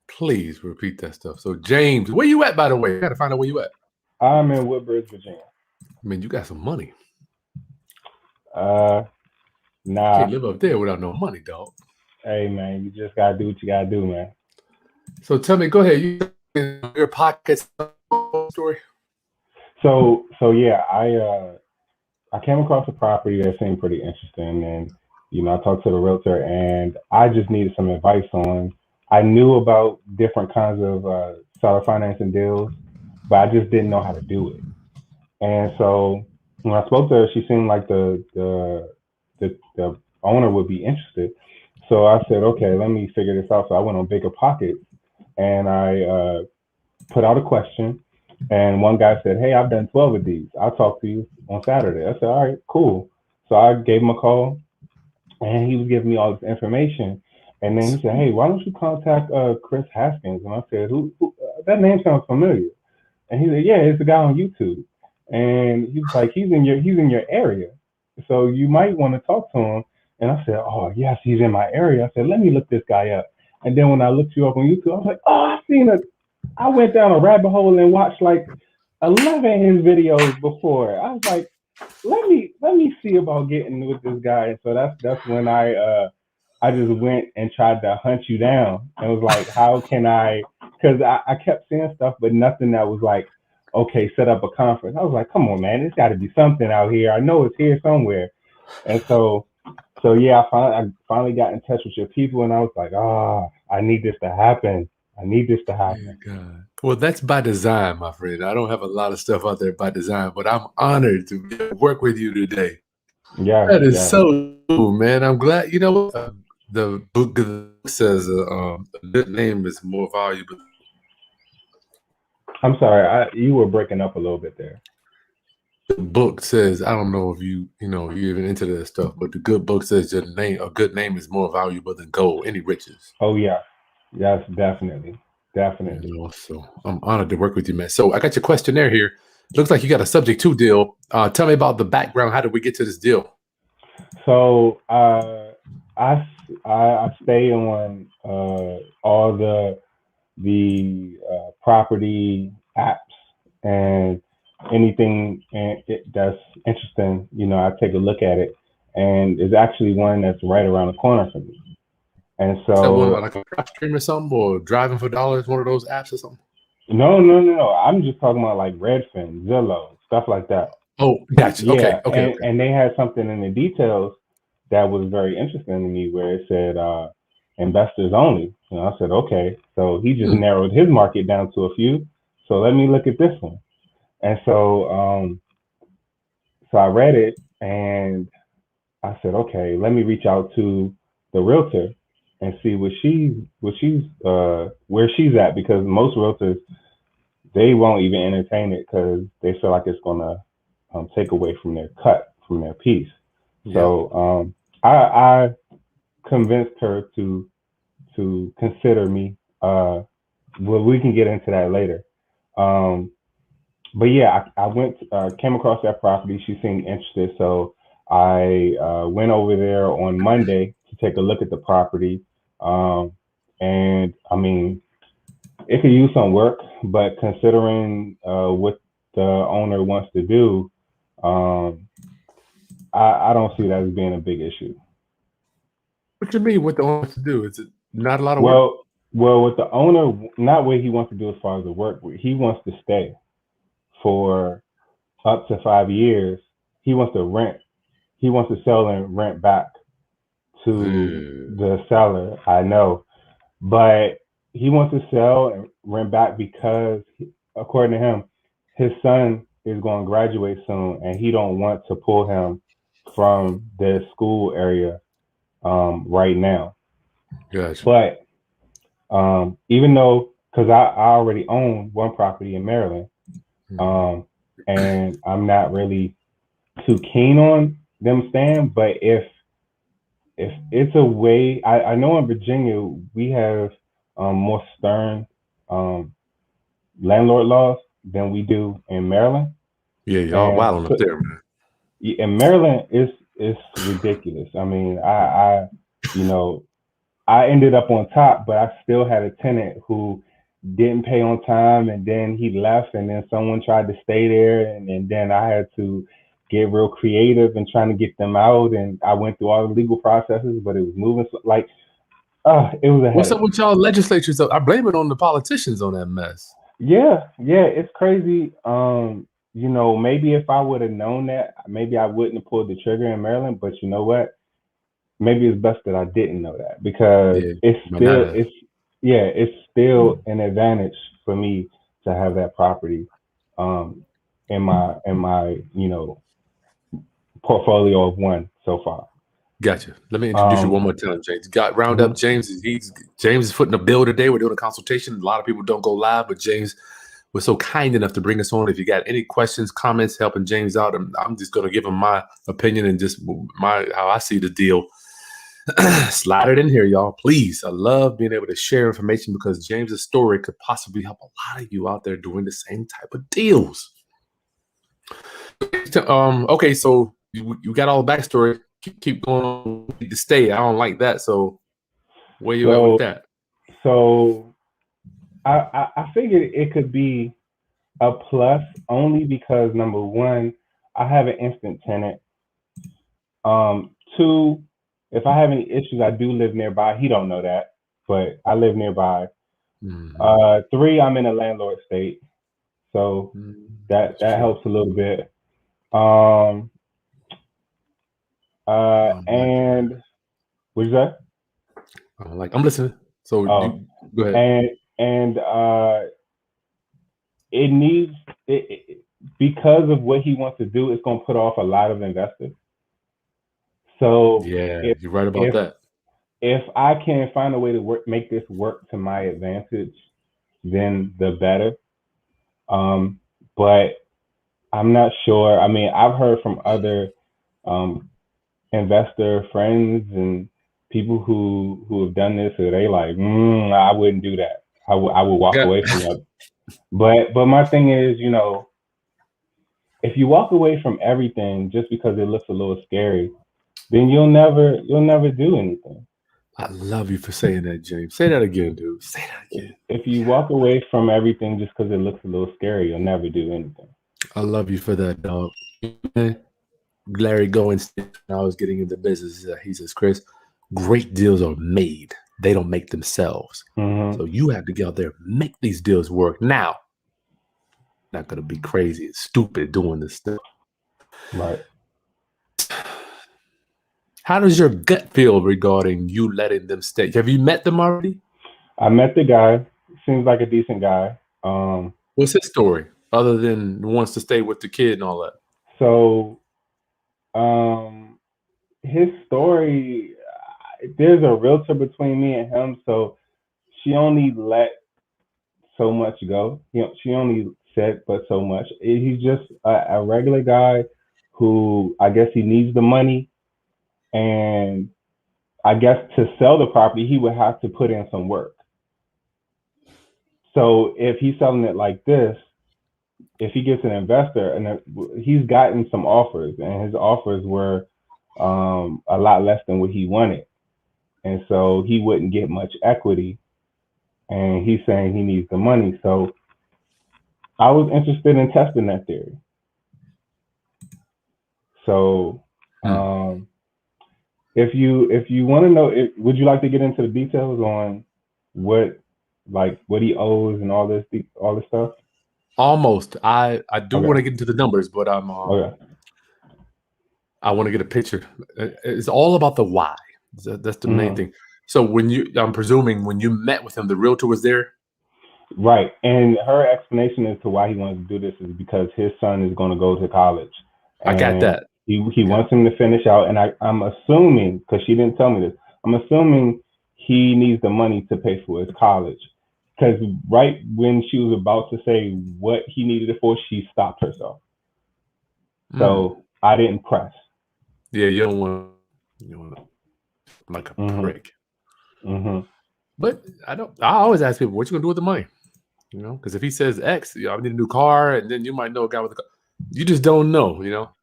Please repeat that stuff. So, James, where you at, by the way? I got to find out where you at. I'm in Woodbridge, Virginia. I mean, you got some money. Nah. Can't live up there without no money, dog. Hey, man, you just gotta do what you gotta do, man. So tell me, go ahead. You your pockets story. So yeah, I came across a property that seemed pretty interesting, and I talked to the realtor, and I just needed some advice on. I knew about different kinds of seller financing deals, but I just didn't know how to do it. And so when I spoke to her, she seemed like the owner would be interested. So I said, okay, let me figure this out. So I went on Bigger Pockets and I put out a question. And one guy said, hey, I've done 12 of these. I'll talk to you on Saturday. I said, all right, cool. So I gave him a call and he was giving me all this information. And then he said, hey, why don't you contact Chris Haskins? And I said, who that name sounds familiar. And he said, yeah, it's the guy on YouTube. And he was like, he's in your area. So you might want to talk to him. And I said, oh, yes, he's in my area. I said, let me look this guy up. And then when I looked you up on YouTube, I was like, oh, I went down a rabbit hole and watched like 11 of his videos before. I was like, let me see about getting with this guy. And so that's when I just went and tried to hunt you down and was like, how can I? Because I kept seeing stuff, but nothing that was like, okay, set up a conference. I was like, come on, man, there's got to be something out here. I know it's here somewhere. And so yeah, I finally got in touch with your people, and I was like, I need this to happen. I need this to happen. God. Well, that's by design, my friend. I don't have a lot of stuff out there by design, but I'm honored to work with you today. Yeah, That is yeah. so cool, man. I'm glad. You know, the book says a good name is more valuable. I'm sorry, you were breaking up a little bit there. The book says, I don't know if you're even into that stuff, but the good book says a good name is more valuable than gold, any riches. Oh yeah, yes, definitely, definitely. So I'm honored to work with you, man. So I got your questionnaire here. Looks like you got a subject to deal. Tell me about the background. How did we get to this deal? So I stay on all the property apps and anything that's interesting. I take a look at it, and there's actually one that's right around the corner from me. And Is that one so like a stream or something, or driving for dollars, one of those apps or something? no. I'm just talking about like Redfin, Zillow, stuff like that. Oh, gotcha. Okay, Yeah, okay. and they had something in the details that was very interesting to me where it said investors only. And I said, okay. So he just narrowed his market down to a few. So let me look at this one. And so I read it and I said, okay, let me reach out to the realtor and see where she's at, because most realtors, they won't even entertain it because they feel like it's gonna take away from their cut from their piece. So I convinced her to consider me. Well, we can get into that later. But yeah, I went came across that property. She seemed interested, so I went over there on Monday to take a look at the property. And I mean, it could use some work, but considering what the owner wants to do, um, I don't see that as being a big issue. What you mean? What the owner wants to do? Is it not a lot of work? Well, with the owner, not what he wants to do as far as the work. He wants to stay for up to 5 years. He wants to rent. He wants to sell and rent back to the seller. I know, but he wants to sell and rent back because, according to him, his son is going to graduate soon, and he don't want to pull him from the school area right now. Gotcha. But even though, because I already own one property in Maryland, and I'm not really too keen on them staying, but if it's a way, I know in Virginia we have more stern landlord laws than we do in Maryland. Yeah, y'all And wilding up there, man. in Maryland, it's ridiculous. I mean, I you know I ended up on top, but I still had a tenant who didn't pay on time, and then he left, and then someone tried to stay there, and then I had to get real creative and trying to get them out, and I went through all the legal processes, but it was moving like, it was a What's headache. up with y'all legislatures? I blame it on the politicians on that mess. Yeah, yeah, it's crazy. Maybe if I would have known that, maybe I wouldn't have pulled the trigger in Maryland. But you know what? Maybe it's best that I didn't know that, because Yeah, it's but not still a, it's yeah, it's still an advantage for me to have that property um in my portfolio of one so far. gotcha. Let me introduce you one Um more time, James. Got round up mhm. James. James is footing a bill today. We're doing a consultation. A lot of people don't go live, but James was so kind enough to bring us on. If you got any questions, comments, helping James out, I'm just going to give him my opinion and just my how I see the deal. Slide it in here, y'all. Please. I love being able to share information because James's story could possibly help a lot of you out there doing the same type of deals. Okay, so you got all the backstory. Keep going on to stay. I don't like that. So where you at with So that? so I figured it could be a plus only because number one, I have an instant tenant. Two, if I have any issues, I do live nearby. He don't know that, but I live nearby. Mm-hmm. Three, I'm in a landlord state, so that That's that true. helps a little bit. Um, I don't like that. and what's that? I don't like. I'm listening. So Oh, you go ahead. and it needs it because of what he wants to do. It's going to put off a lot of investors. So Yeah, if you're right about if that. if I can find a way to make this work to my advantage, then the better. Um, but I'm not sure. I mean, I've heard from other um, investor friends and people who have done this, and they like, I wouldn't do that. I would walk Got away from that. But my thing is, if you walk away from everything just because it looks a little scary, then you'll never do anything. I love you for saying that, James. Say that again, dude. Say that again. If you walk away from everything just because it looks a little scary, you'll never do anything. I love you for that, dog. Larry Goins, when I was getting into business, he says, Chris, great deals are made. They don't make themselves. Hmm. So you have to get out there and make these deals work. Now, not going to be crazy and stupid doing this stuff. Right. How does your gut feel regarding you letting them stay? Have you met them already? I met the guy. Seems like a decent guy. What's his story other than wants to stay with the kid and all that? So um, his story. There's a realtor between me and him, so she only let so much go. She only said but so much. He's just a regular guy who I guess he needs the money, and I guess to sell the property he would have to put in some work. So if he's selling it like this, if he gets an investor, and he's gotten some offers, and his offers were a lot less than what he wanted, and so he wouldn't get much equity. And he's saying he needs the money. So I was interested in testing that theory. So Hmm. if you want to know, would you like to get into the details on what what he owes and all this stuff? Almost. I do want Okay. to get into the numbers, but Okay. I want to get a picture. It's all about the why. That's the main Hmm. thing. So I'm presuming when you met with him, the realtor was there. Right. And her explanation as to why he wants to do this is because his son is going to go to college, I got and that. he Yeah. wants him to finish out. And I'm assuming, because she didn't tell me this, I'm assuming he needs the money to pay for his college. Because right when she was about to say what he needed it for, she stopped herself. Mm. So I didn't press. Yeah, you don't want like a Hmm. prick. Hmm. But I don't. I always ask people, what you gonna do with the money? Because if he says X, I need a new car, and then you might know a guy with a car. You just don't know. All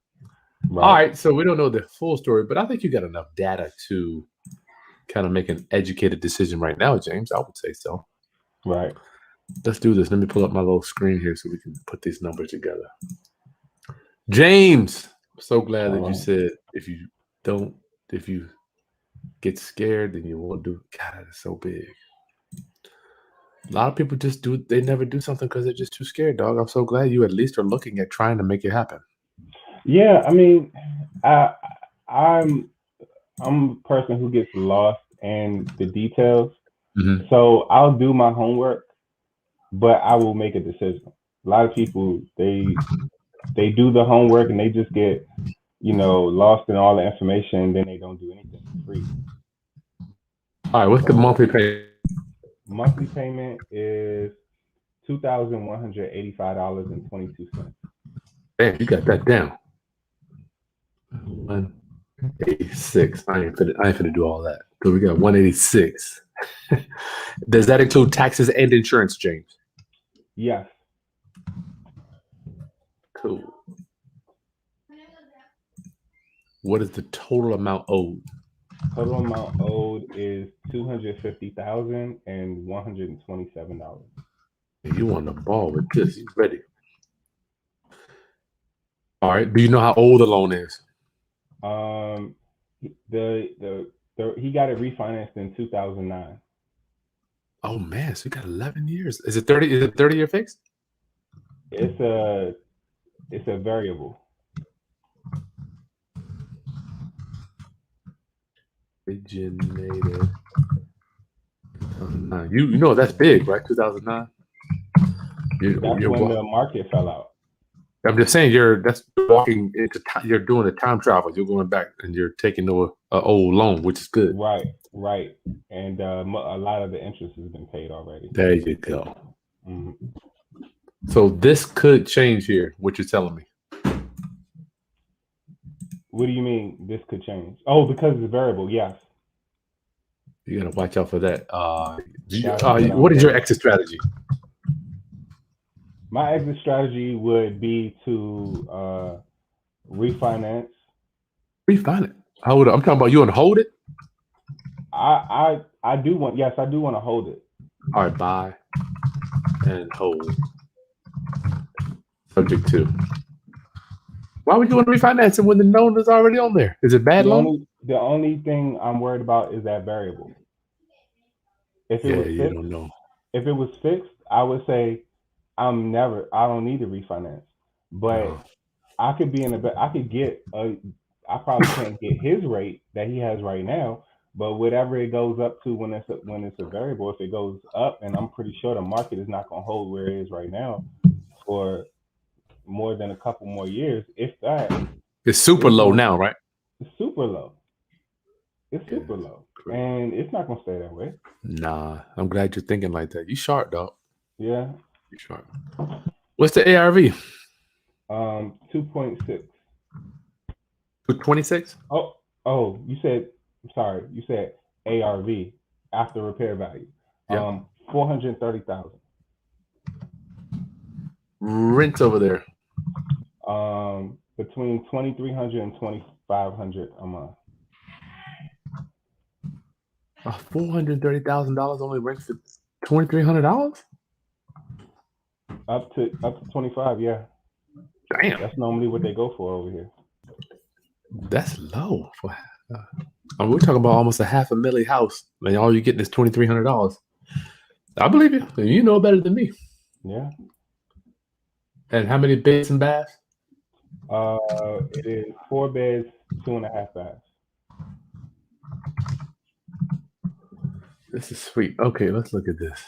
Right. right, so we don't know the full story, but I think you got enough data to kind of make an educated decision right now, James. I would say so. Right. Let's do this. Let me pull up my little screen here so we can put these numbers together. James, I'm so glad that you said if you get scared, then you won't do. God, that is so big. A lot of people they never do something because they're just too scared, dog. I'm so glad you at least are looking at trying to make it happen. Yeah, I mean, I'm a person who gets lost in the details. Mm-hmm. So I'll do my homework, but I will make a decision. A lot of people they do the homework and they just get, lost in all the information, and then they don't do anything for free. All right, what's the monthly pay? Monthly payment is $2,185.22. Damn, you got that down. 186. I ain't finna do all that. So we got 186. Does that include taxes and insurance, James? Yes. Cool. What is the total amount owed? Total amount owed is $250,127. You on the ball with this? You ready? All right. Do you know how old the loan is? He got it refinanced in 2009. Oh man, so you got 11 years. Is it 30? Is it 30-year fixed? It's a variable. Originated. You know that's big, right? 2009. That's when the market fell out. I'm just saying that's walking into time. You're doing a time travel. You're going back and you're taking an old loan, which is good. Right. And a lot of the interest has been paid already. There you go. Mm-hmm. So this could change here. What you're telling me? What do you mean this could change? Oh, because it's a variable. Yes. You gotta watch out for that. What is your exit strategy? My exit strategy would be to refinance. Refinance? Hold on. I'm talking about you want to hold it? I do want. Yes, I do want to hold it. All right, buy and hold. Subject to. Why would you want to refinance it when the loan is already on there? Is it bad loan? The only thing I'm worried about is that variable. If it was fixed, you don't know. If it was fixed, I would say I don't need to refinance. But I could be I probably can't get his rate that he has right now, but whatever it goes up to when it's a variable, if it goes up, and I'm pretty sure the market is not going to hold where it is right now for more than a couple more years, if that. It's super low now, right? It's super low. It's super low. Great. And it's not going to stay that way. Nah, I'm glad you're thinking like that. You sharp, dog. Yeah. You sharp. What's the ARV? 2.6. 26? Oh, you said ARV, after repair value. Yeah. 430,000. Rent over there. Between 2,300 and 2,500 a month. $430,000 only rent for $2,300? Up to 25, yeah. Damn. That's normally what they go for over here. That's low. We're talking about almost a $500,000 house, and all you're getting is $2,300. I believe you. You know better than me. Yeah. And how many beds and baths? It is 4 beds, 2.5 baths. This is sweet. Okay, let's look at this.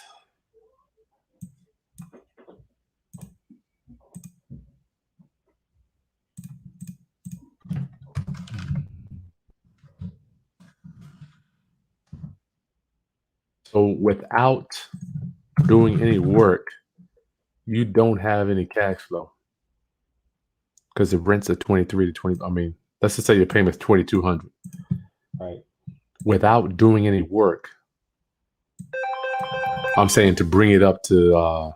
So without doing any work, you don't have any cash flow because the rent's at 23 to 20. I mean, let's just say your payment's 2,200. Right. Without doing any work, I'm saying to bring it up to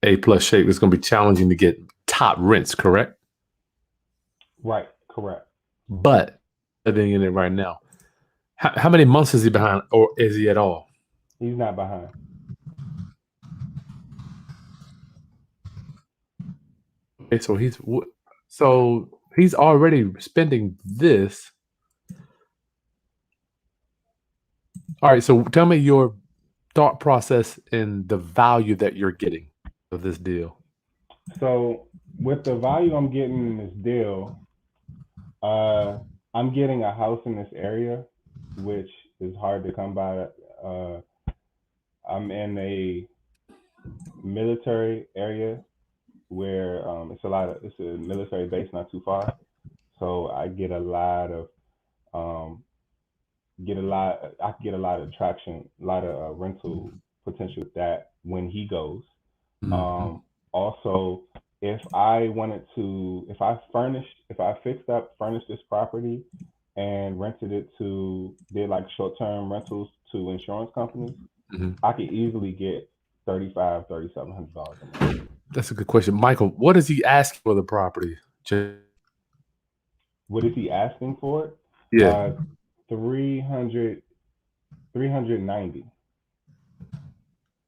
A+ shape, it's going to be challenging to get top rents, correct? Right. Correct. But living in it right now, How many months is he behind, or is he at all? He's not behind. Okay, so he's already spending this. All right, so tell me your thought process and the value that you're getting of this deal. So with the value I'm getting in this deal, I'm getting a house in this area, which is hard to come by. Uh, I'm in a military area where it's a military base not too far, so I get a lot of um, I get a lot of traction, a lot of rental potential with that when he goes. Mm-hmm. Um, Also, if I wanted to, if I fixed up, furnished this property and rented it did like short-term rentals to insurance companies, Mm-hmm. I could easily get $3,700 a month. That's a good question, Michael. What is he asking for the property? What is he asking for it? Yeah. 300, 390.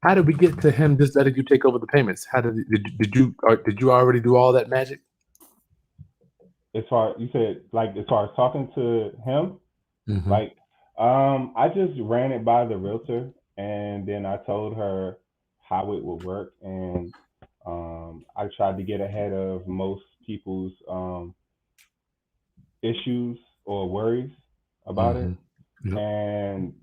How did we get to him just letting you take over the payments? How did you already do all that magic? You said like as far as talking to him, Mm-hmm. like, I just ran it by the realtor, and then I told her how it would work, and I tried to get ahead of most people's issues or worries about Mm-hmm. it, Yep. and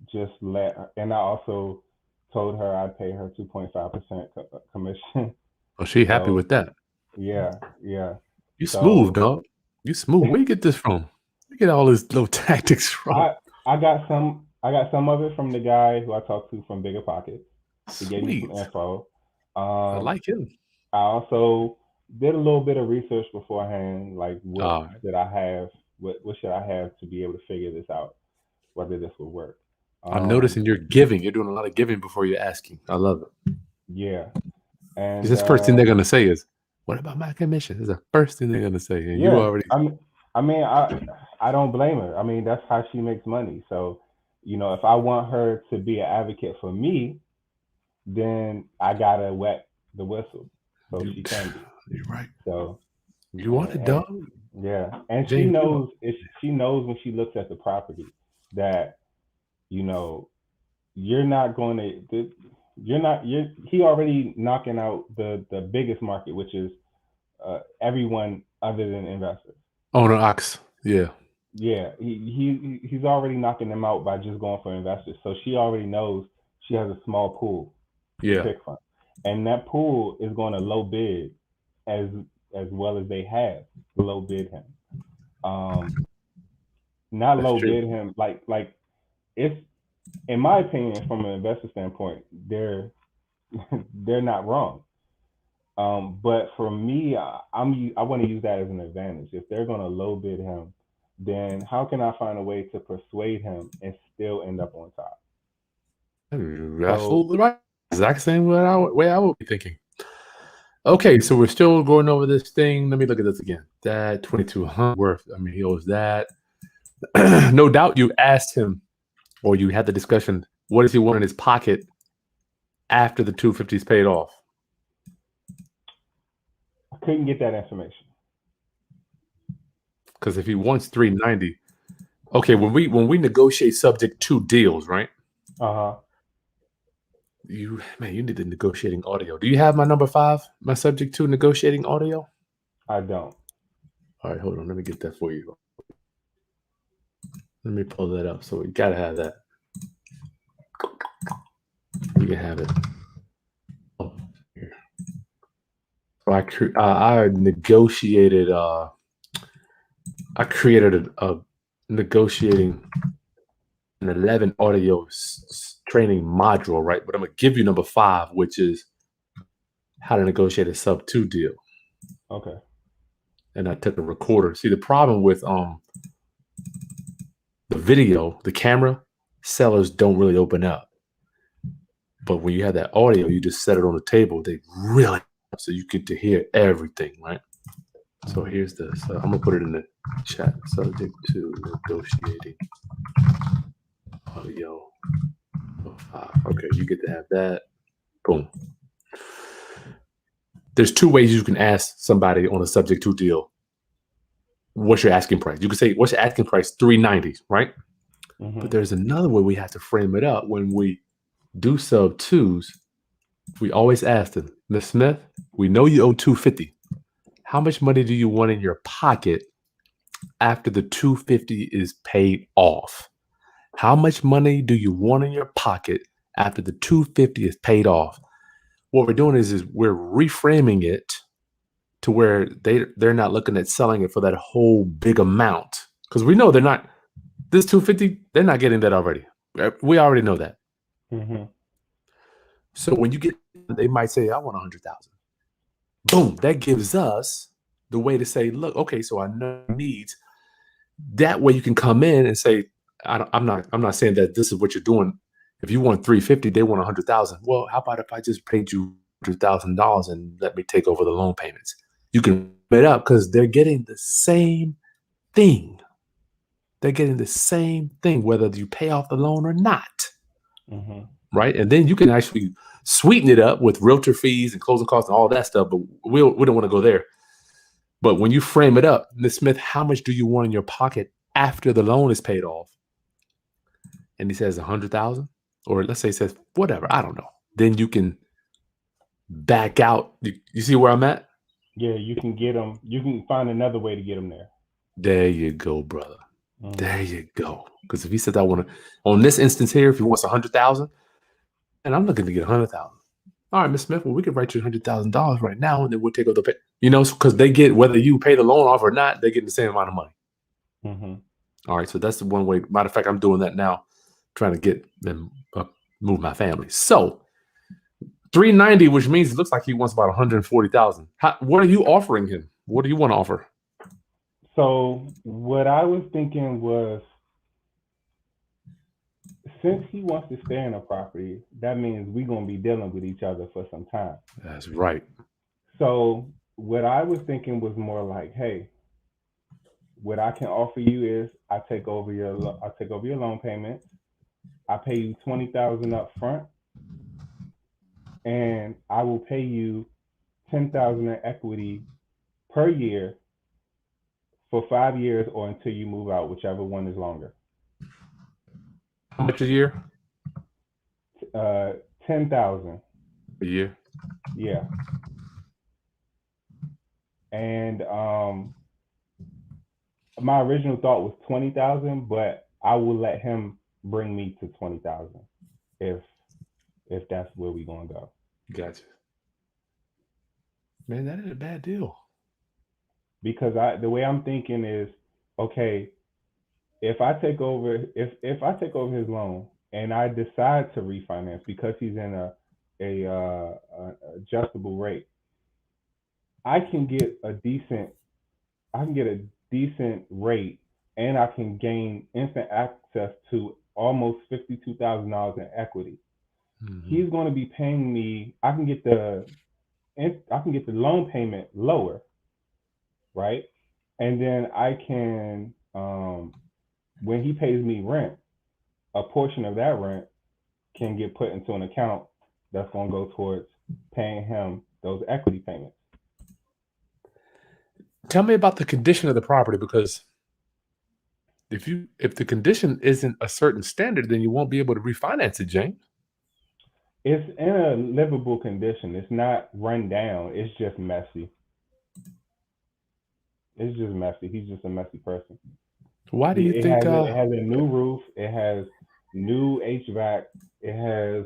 and I also told her I'd pay her 2.5% commission. Oh, she happy So with that. yeah, yeah. You smooth, So dog. You smooth. Where you get this from? You get all these little tactics from? I got some of it from the guy who I talked to from Bigger Pockets. He gave me some Sweet. info. I Um, like him. I also did a little bit of research beforehand, like All right. what should I have to be able to figure this out, whether this will work. I'm Um, noticing you're giving. You're doing a lot of giving before you're asking. I love it. yeah, Because and this first thing they're gonna say is, "What about my commission?" Is the first thing they're gonna say, and you yeah, already. I mean, I don't blame her. I mean, that's how she makes money. So, if I want her to be an advocate for me, then I gotta wet the whistle so You, she can be. you're right. So You want it, and dog, yeah, and she James. knows if she knows when she looks at the property that you know you're not going to you're not you're he already knocking out the biggest market, which is everyone other than investors. Owner ox. Yeah. Yeah, he's already knocking them out by just going for investors. So she already knows she has a small pool to Yeah. pick from, and that pool is going to low bid as as well as they have low bid him. Um, Not That's low true. bid him like it's in my opinion from an investor standpoint they're not wrong. But for me, I want to use that as an advantage. If they're going to low bid him, then how can I find a way to persuade him and still end up on top? You're So absolutely right. Exact same way I would be thinking. Okay, so we're still going over this thing. Let me look at this again. That 2,200 worth. I mean, he owes that. No doubt you asked him, or you had the discussion. What does he want in his pocket after the 250 is paid off? I couldn't get that information. Because if he wants 390, okay. When we negotiate subject to deals, right? Uh huh. You need the negotiating audio. Do you have my number 5? My subject to negotiating audio. I don't. All right, hold on. Let me get that for you. Let me pull that up. So we gotta have that. You can have it. Oh, here. So I negotiated. I created a negotiating an 11 audio training module, right? But I'm gonna give you number 5, which is how to negotiate a sub 2 deal. Okay. And I took a recorder. See, the problem with the video, the camera, sellers don't really open up. But when you have that audio, you just set it on the table. They really, so you get to hear everything, right? So here's this. I'm gonna put it in the chat. Subject to negotiating Oh, yo. Okay, you get to have that. Boom. There's two ways you can ask somebody on a subject to deal. What's your asking price? You can say, what's your asking price? $390, right? But there's another way we have to frame it up. When we do sub twos, we always ask them, Miss Smith, we know you owe $250. How much money do you want in your pocket after the $250 is paid off? How much money do you want in your pocket after the $250 is paid off? What we're doing is we're reframing it to where they're not looking at selling it for that whole big amount, because we know they're not. This $250, they're not getting that already. We already know that. So when you get, they might say, I want 100,000. Boom, that gives us the way to say, look, okay, so I know needs. That way you can come in and say, I'm not saying that this is what you're doing. If you want 350, they want 100,000. Well, how about if I just paid you $100,000 and let me take over the loan payments? You can put it up because they're getting the same thing. They're getting the same thing, whether you pay off the loan or not. Right? And then you can actually sweeten it up with realtor fees and closing costs and all that stuff, but we don't want to go there. But when you frame it up, Ms. Smith, how much do you want in your pocket after the loan is paid off? And he says 100,000, or let's say he says whatever, I don't know. Then you can back out. You see where I'm at? Yeah, you can get them. You can find another way to get them there. There you go, brother. There you go. Because if he said I want to, on this instance here, if he wants 100,000, and I'm looking to get 100,000. All right, Miss Smith, well, we could write you $100,000 right now, and then we'll take over the pay. Because they get, whether you pay the loan off or not, they get the same amount of money. All right, so that's the one way. Matter of fact, I'm doing that now, trying to get them move my family. So 390, which means it looks like he wants about 140,000. What are you offering him? What do you want to offer? So what I was thinking was, since he wants to stay in a property, that means we're going to be dealing with each other for some time. That's right. So what I was thinking was more like, hey, what I can offer you is I take over your loan payments. I pay you $20,000 up front, and I will pay you $10,000 in equity per year for 5 years or until you move out, whichever one is longer. How much a year? $10,000 a year. Yeah. And my original thought was 20,000, but I will let him bring me to 20,000 if that's where we gonna go. Gotcha. Man, that ain't a bad deal. Because the way I'm thinking is, okay, if I take over his loan and I decide to refinance because he's in a adjustable rate, I can get a decent rate, and I can gain instant access to almost $52,000 in equity. He's going to be paying me. I can get the loan payment lower, right? And then I can, when he pays me rent, a portion of that rent can get put into an account that's going to go towards paying him those equity payments. Tell me about the condition of the property, because if the condition isn't a certain standard, then you won't be able to refinance it, James. It's in a livable condition. It's not run down. It's just messy. It's just messy. He's just a messy person. Why do you think it has a new roof? It has new HVAC. It has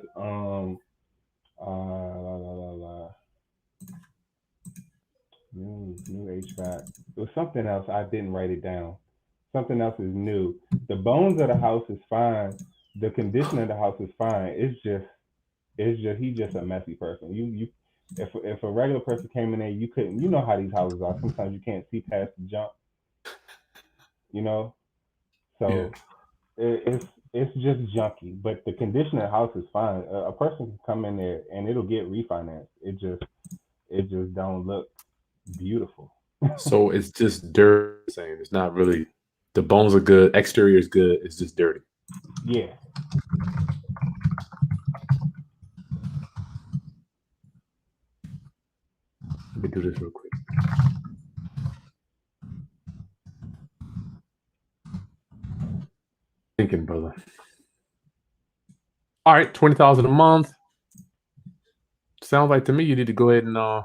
new HVAC. It was something else. I didn't write it down. Something else is new. The bones of the house is fine. The condition of the house is fine. It's just he's just a messy person. If a regular person came in there, you couldn't. You know how these houses are. Sometimes you can't see past the junk. So it's just junky. But the condition of the house is fine. A person can come in there and it'll get refinanced. It just don't look beautiful. So it's just dirty. Saying it's not really. The bones are good. Exterior is good. It's just dirty. Yeah. Let me do this real quick. Thinking, brother. All right, 20,000 a month. Sounds like to me you need to go ahead and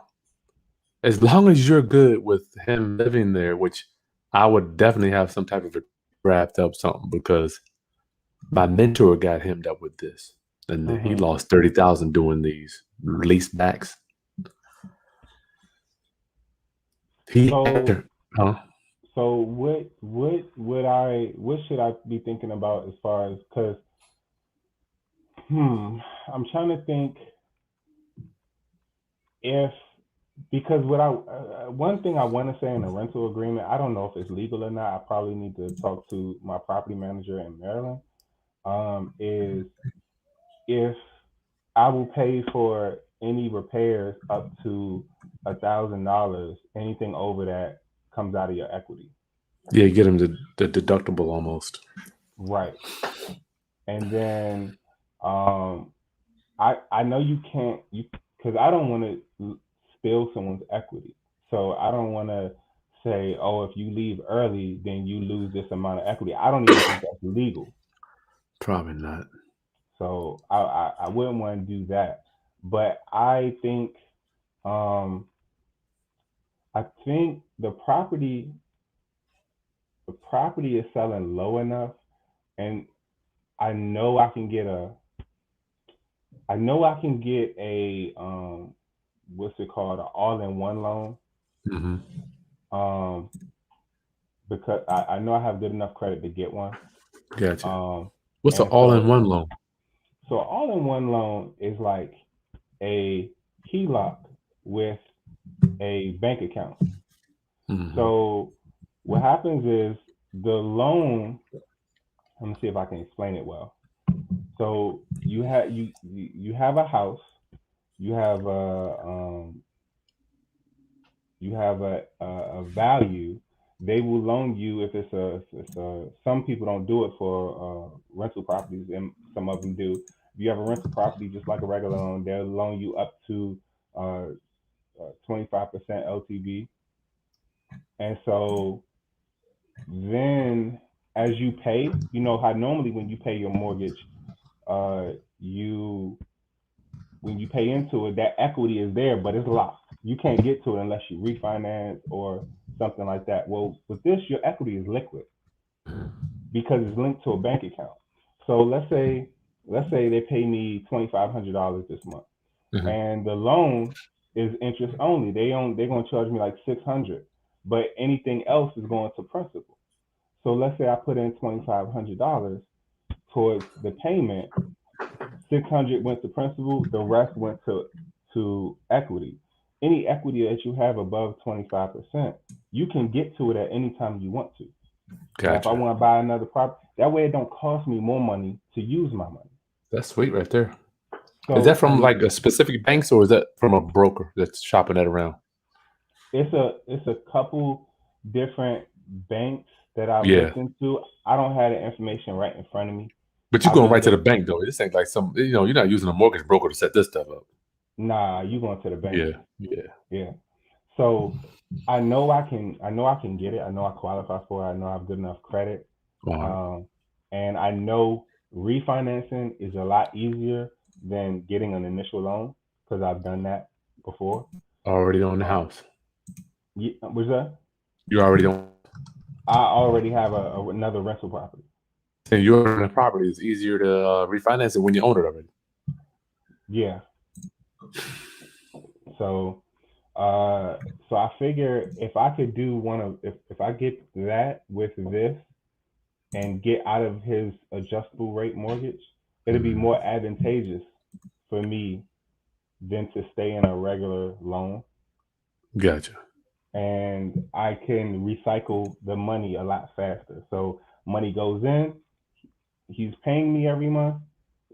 as long as you're good with him living there, which I would definitely have some type of a draft up something because my mentor got him up with this, and he lost 30,000 doing these lease backs. So Huh? so what should I be thinking about as far as, because I'm trying to think if, because what I one thing I want to say in a rental agreement, I don't know if it's legal or not. I probably need to talk to my property manager in Maryland. Is if I will pay for any repairs up to $1,000. Anything over that comes out of your equity. Yeah, get him the deductible almost. Right. And then um, I know you can't, you, because I don't want to spill someone's equity. So I don't want to say, oh, if you leave early, then you lose this amount of equity. I don't even think that's legal. Probably not. So I wouldn't want to do that. But um I think the property is selling low enough, and I know I can get a what's it called, an all-in-one loan. Mm-hmm. Um because I know I have good enough credit to get one. Gotcha. Um What's an and so all-in-one loan? so all-in-one loan is like a HELOC with a bank account. Mm-hmm. So what happens is the loan, let me see if I can explain it well. So you have a house, you have a value. They will loan you if it's a some people don't do it for rental properties, and some of them do. If you have a rental property, just like a regular loan, they'll loan you up to 25% LTV. And so then as you pay, you know how normally when you pay your mortgage, uh, you when you pay into it, that equity is there, but it's locked. You can't get to it unless you refinance or something like that. Well, with this, your equity is liquid because it's linked to a bank account. So let's say they pay me $2,500 this month, Mm-hmm. and the loan is interest only. They're gonna charge me like 600, but anything else is going to principal. So let's say I put in $2,500 towards the payment, 600 went to principal, the rest went to equity. Any equity that you have above 25%, you can get to it at any time you want to. Now, if I Gotcha. want to buy another property, that way it don't cost me more money to use my money. That's sweet right there. Is that So from like a specific banks or is that from a broker that's shopping that around? it's a couple different banks that I've Yeah. looked into. I don't have the information right in front of me. But you're I've going just right to the looked. bank though. This ain't like you're not using a mortgage broker to set this stuff up. Nah, you going to the bank. Yeah. Yeah. Yeah. So I know I can get it. I know I qualify for it. I know I have good enough credit. All right. Um, and I know refinancing is a lot easier than getting an initial loan because I've done that before. Already on the Uh, house. yeah, was that? You already on. I already have another rental property. And you're on the property. It's easier to refinance it when you own it already. Yeah. So uh so I figure if I could do if I get that with this and get out of his adjustable rate mortgage, it'll be Mhm. more advantageous for me than to stay in a regular loan. Gotcha. And I can recycle the money a lot faster. So money goes in, he's paying me every month.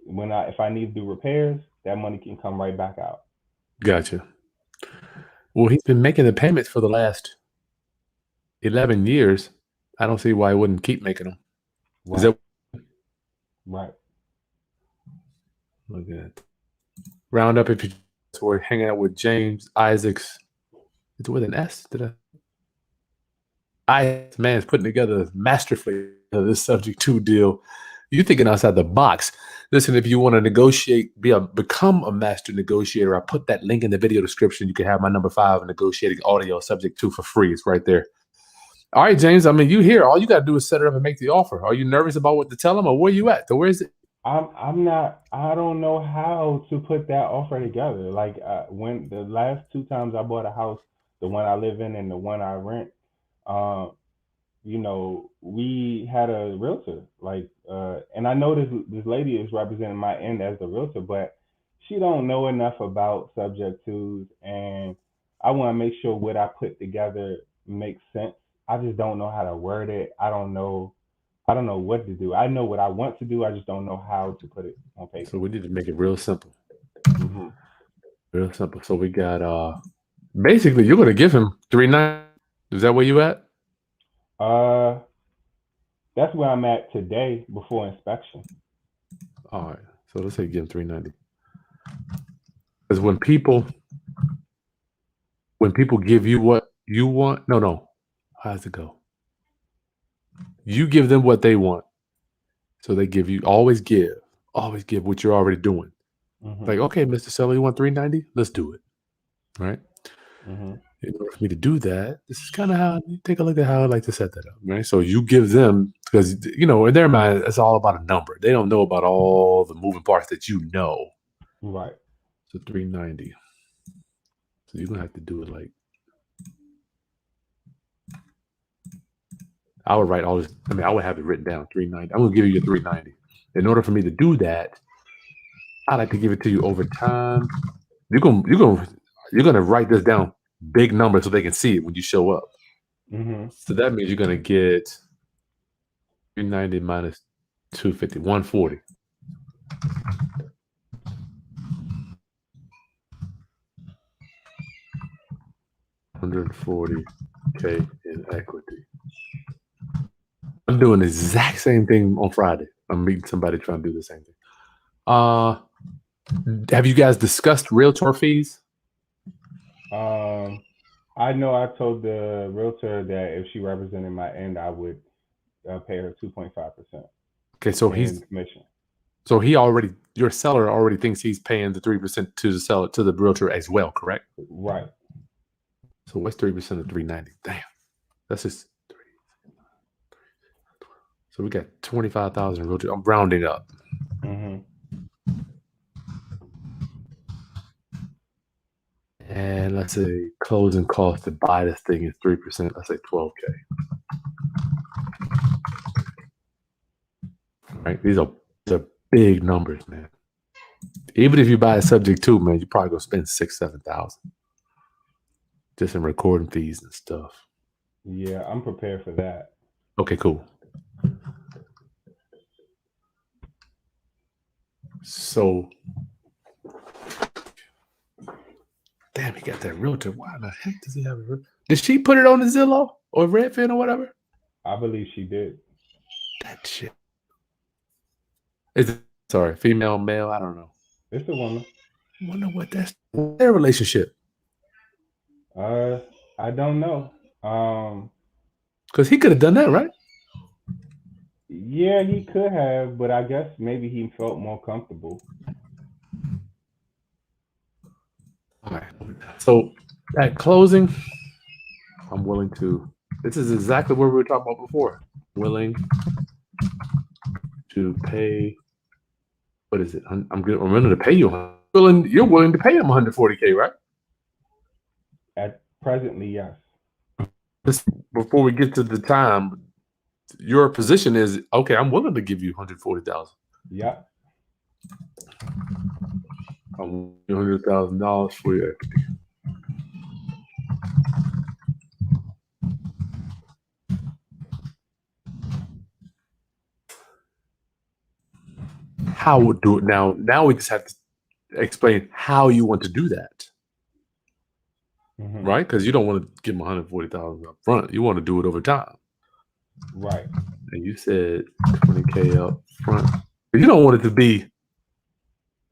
If I need to do repairs, that money can come right back out. Gotcha. Well, he's been making the payments for the last 11 years. I don't see why he wouldn't keep making them. Is Right. that Right. Look at that. Round up if you we're hanging out with James Isaacs. It's with an S. Man's putting together masterfully this subject to deal. You're thinking outside the box. Listen, if you want to negotiate, become a master negotiator, I put that link in the video description. You can have my number 5 negotiating audio subject to for free. It's right there. All right, James. I mean, you here. All you got to do is set it up and make the offer. Are you nervous about what to tell them, or where you at? So where is it? I'm not. I don't know how to put that offer together. Like when the last 2 times I bought a house, the one I live in and the one I rent, um, we had a realtor. And I know this lady is representing my end as the realtor, but she don't know enough about subject twos, and I want to make sure what I put together makes sense. I just don't know how to word it. I don't know. I don't know what to do. I know what I want to do. I just don't know how to put it on paper. So we need to make it real simple. Hmm. Real simple. So we got basically you're gonna give him 390. Is that where you at? Uh, that's where I'm at today before inspection. All right. So let's say give him 390. Because when people give you what you want, no. How does it go? You give them what they want. So they give you always give what you're already doing. Hmm. Like, okay, Mr. Seller, you want 390? Let's do it. Right? Hmm. In order for me to do that, this is kind of how you take a look at how I like to set that up. Right. So you give them, because in their mind, it's all about a number. They don't know about all the moving parts that you know. Right. So 390. So you're gonna have to do it like I would write all this. I mean, I would have it written down 390. I'm gonna give you your 390. In order for me to do that, I like to give it to you over time. You're gonna write this down big numbers so they can see it when you show up. Hmm. So that means you're gonna get 390 minus 250, 140. $140K in equity. I'm doing the exact same thing on Friday. I'm meeting somebody trying to do the same thing. Have you guys discussed realtor fees? I know I told the realtor that if she represented my end, I would pay her 2.5% Okay, so in commission. your seller already thinks he's paying the 3% to the seller, to the realtor as well, correct? Right. So what's 3% of 390? Damn, that's just 3. So we got 25,000 realtor. I'm rounding up. Hmm. And let's say closing cost to buy this thing is 3%. Let's say 12K. Right? These are big numbers, man. Even if you buy a subject to, man, you're probably gonna spend 6,000-7,000 just in recording fees and stuff. Yeah, I'm prepared for that. Okay, cool. So, damn, he got that realtor. Why the heck does he have a realtor? Did she put it on the Zillow or Redfin or whatever? I believe she did. That shit. Is it, sorry, female, male? I don't know. It's a woman. I wonder what that's their relationship. I don't know. Because he could have done that, right? Yeah, he could have, but I guess maybe he felt more comfortable. All right. So at closing, I'm willing to. This is exactly what we were talking about before. Willing to pay. What is it? I'm willing to pay you. You're willing to pay him 140K, right? At presently, yes. Before we get to the time, your position is okay. I'm willing to give you 140,000. Yep. I'm $100,000 for your equity. How would do it now? Now we just have to explain how you want to do that, right? Because you don't want to give them 140,000 up front. You want to do it over time, Right. and you said 20K up front. You don't want it to be.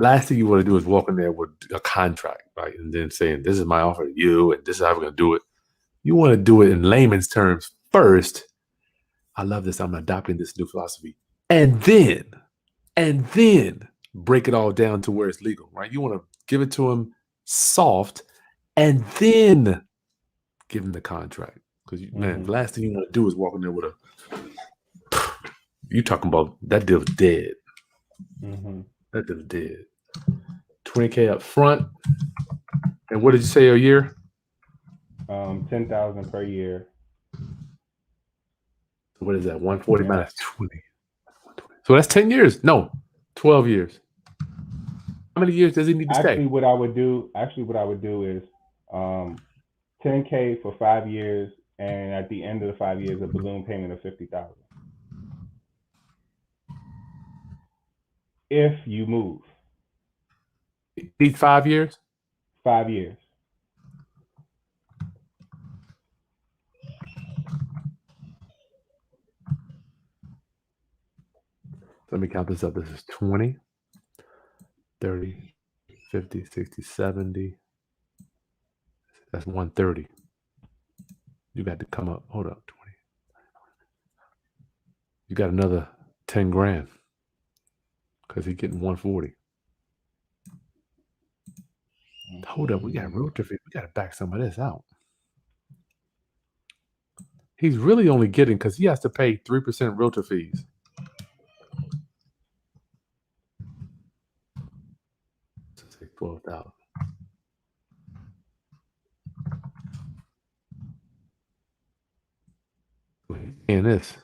Last thing you want to do is walk in there with a contract, right? And then saying, "This is my offer to you, and this is how we're going to do it." You want to do it in layman's terms first. I love this. I'm adopting this new philosophy, and then break it all down to where it's legal, right? You want to give it to him soft, and then give him the contract. Because man, the last thing you want to do is walk in there with a. You talking about that deal's dead. That deal's dead. $20K up front, and what did you say a year? 10,000 per year. What is that? 140 minus 20. So that's 10 years. No, 12 years. How many years does he need to stay? Actually, what I would do is 10K for 5 years, and at the end of the 5 years, a balloon payment of 50,000. If you move. Need 5 years? 5 years. Let me count this up. This is 20, 30, 50, 60, 70. That's 130. You got to come up. Hold up. 20. You got another 10 grand because he's getting 140. Hold up. We got realtor fees. We got to back some of this out. He's really only getting, because he has to pay 3% realtor fees. Let's say 12,000. And this.